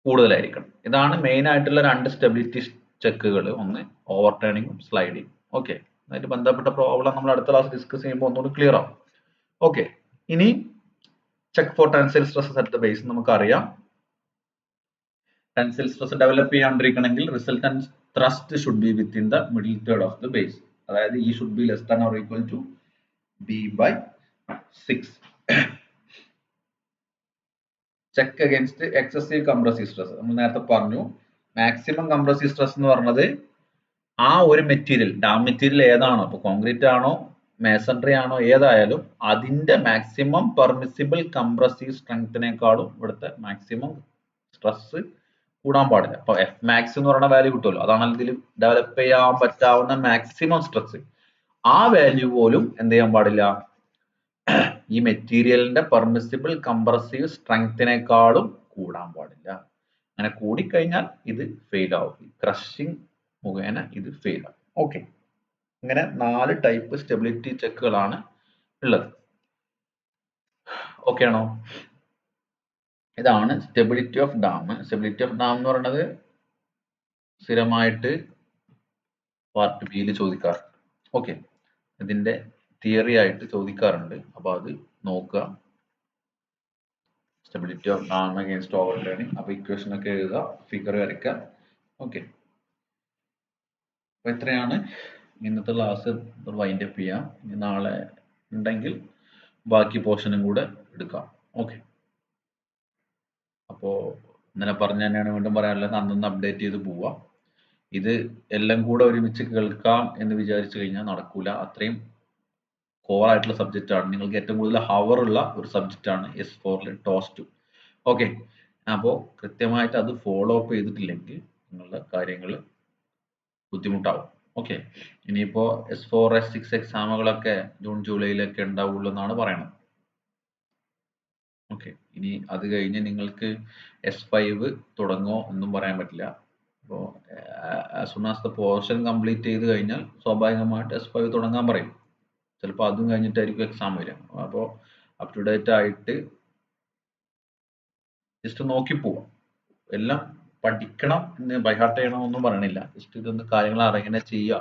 കൂടുതലായിരിക്കണം. ഇതാണ് മെയിൻ ആയിട്ടുള്ള രണ്ട് സ്റ്റെബിലിറ്റി ചെക്കുകൾ. ഒന്ന് ഓവർ ടേണിങ്ങും സ്ലൈഡിങ്ങും. ഓക്കെ, അതുമായിട്ട് ബന്ധപ്പെട്ട പ്രോബ്ലം നമ്മൾ അടുത്ത ക്ലാസ് ഡിസ്കസ് ചെയ്യുമ്പോൾ ഒന്നുകൂടി ക്ലിയർ ആവും. ഓക്കെ, ഇനി check for tensile stresses at the base. നമുക്കറിയാം ടെൻസൈൽ സ്ട്രെസ് ഡെവലപ്പ് ചെയ്യാണ്ടിരിക്കണമെങ്കിൽ resultant thrust should be within the middle third of the base. അതായത് e should be less than or equal to b/6. Check against excessive compressive stress. നമ്മൾ നേരത്തെ പറഞ്ഞു maximum compressive stress എന്ന് പറഞ്ഞത് ആ ഒരു material, dam material ഏതാണോ, ഇപ്പൊ കോൺക്രീറ്റ് ആണോ മേസൺറി ആണോ ഏതായാലും അതിന്റെ മാക്സിമം പെർമിസിബിൾ കംപ്രസീവ് സ്ട്രെങ്ത്തിനേക്കാളും ഇവിടുത്തെ മാക്സിമം സ്ട്രെസ് കൂടാൻ പാടില്ല. അപ്പൊ എഫ് മാക്സ് എന്ന് പറയുന്ന വാല്യൂ കിട്ടുമല്ലോ, അതാണ് ഇതിൽ ഡെവലപ്പ് ചെയ്യാൻ പറ്റാവുന്ന മാക്സിമം സ്ട്രെസ്. ആ വാല്യൂ പോലും എന്ത് ചെയ്യാൻ പാടില്ല, ഈ മെറ്റീരിയലിന്റെ പെർമിസിബിൾ കംപ്രസീവ് സ്ട്രെങ്ത്തിനേക്കാളും കൂടാൻ പാടില്ല. അങ്ങനെ കൂടിക്കഴിഞ്ഞാൽ ഇത് ഫെയിൽ ആവും. ക്രഷിംഗ് മുഖേന ഇത് ഫെയിൽ ആവും. ഓക്കെ, ഇങ്ങനെ 4 ടൈപ്പ് സ്റ്റെബിലിറ്റി ചെക്കുകളാണ് ഉള്ളത്. ഓക്കെ ആണോ? ഇതാണ് stability of dam. Stability of dam എന്ന് പറയുന്നത് സ്ഥിരമായിട്ട് പാർട്ട് ബിയിൽ ചോദിക്കാറുണ്ട്. ഓക്കെ, ഇതിന്റെ തിയറി ആയിട്ട് ചോദിക്കാറുണ്ട്. അപ്പൊ അത് നോക്കുക. Stability of dam against over turning. അപ്പൊ ഇക്വേഷൻ ഒക്കെ എഴുതുക, ഫിഗർ വരയ്ക്കുക. ഓക്കെ, അപ്പൊ ഇത്രയാണ് ഇന്നത്തെ ക്ലാസ്. വൈൻഡ് അപ്പ് ചെയ്യാം. ഇനി നാളെ ഉണ്ടെങ്കിൽ ബാക്കി പോർഷനും കൂടെ എടുക്കാം. ഓക്കെ, അപ്പോ ഇന്നലെ പറഞ്ഞ തന്നെയാണ് വീണ്ടും പറയാനുള്ളത്, അന്നൊന്ന് അപ്ഡേറ്റ് ചെയ്ത് പോവാം. ഇത് എല്ലാം കൂടെ ഒരുമിച്ച് കേൾക്കാം എന്ന് വിചാരിച്ചു കഴിഞ്ഞാൽ നടക്കൂല. അത്രയും കോർ ആയിട്ടുള്ള സബ്ജക്റ്റ് ആണ്. നിങ്ങൾക്ക് ഏറ്റവും കൂടുതൽ ഹവർ ഉള്ള ഒരു സബ്ജക്റ്റ് ആണ് S4 ടോസ്റ്റ്. ഓക്കെ, അപ്പോൾ കൃത്യമായിട്ട് അത് ഫോളോ അപ്പ് ചെയ്തിട്ടില്ലെങ്കിൽ നിങ്ങളുടെ കാര്യങ്ങൾ ബുദ്ധിമുട്ടാവും. ഓക്കെ, ഇനിയിപ്പോ S4 S6 എക്സാമുകളൊക്കെ ജൂൺ ജൂലൈയിലൊക്കെ ഉണ്ടാവുള്ളൂ എന്നാണ് പറയുന്നത്. ഓക്കെ, ഇനി അത് കഴിഞ്ഞ് നിങ്ങൾക്ക് S5 തുടങ്ങുമോ ഒന്നും പറയാൻ പറ്റില്ല. അപ്പോൾ as soon as the portion complete ചെയ്ത് കഴിഞ്ഞാൽ സ്വാഭാവികമായിട്ട് S5 തുടങ്ങാൻ പറയും. ചിലപ്പോൾ അതും കഴിഞ്ഞിട്ടായിരിക്കും എക്സാം വരിക. അപ്പോൾ അപ് ടു ഡേറ്റ് ആയിട്ട് ജസ്റ്റ് നോക്കി പോവാം. എല്ലാം പഠിക്കണം എന്ന് ബൈഹാർട്ട് ചെയ്യണം ഒന്നും പറയണില്ല. ജസ്റ്റ് ഇതൊന്ന് കാര്യങ്ങൾ അറിയാൻ ചെയ്യുക.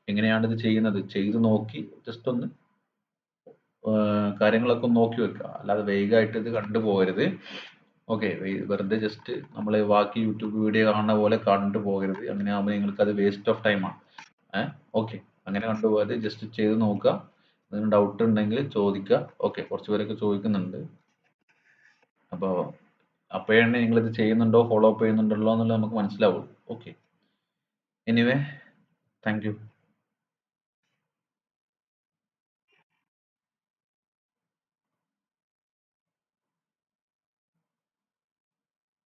എങ്ങനെയാണ് ഇത് ചെയ്യുന്നത് ചെയ്ത് നോക്കി ജസ്റ്റ് ഒന്ന് കാര്യങ്ങളൊക്കെ ഒന്ന് നോക്കി വെക്കുക. അല്ലാതെ വേഗമായിട്ട് ഇത് കണ്ടുപോകരുത്. ഓക്കെ, വെറുതെ ജസ്റ്റ് നമ്മൾ ബാക്കി യൂട്യൂബ് വീഡിയോ കാണുന്ന പോലെ കണ്ടുപോകരുത്. അങ്ങനെ ആകുമ്പോൾ നിങ്ങൾക്ക് അത് വേസ്റ്റ് ഓഫ് ടൈം ആണ്. ഓക്കെ. അങ്ങനെ കണ്ടുപോകാതെ ജസ്റ്റ് ചെയ്ത് നോക്കുക. എന്തെങ്കിലും ഡൗട്ട് ഉണ്ടെങ്കിൽ ചോദിക്കുക. ഓക്കെ, കുറച്ച് പേരൊക്കെ ചോദിക്കുന്നുണ്ട്. അപ്പോൾ അപ്പോഴാണ് നിങ്ങൾ ഇത് ചെയ്യുന്നുണ്ടോ ഫോളോ അപ്പ് ചെയ്യുന്നുണ്ടല്ലോ എന്നുള്ളത് നമുക്ക് മനസ്സിലാവുള്ളൂ. Okay, anyway thank you.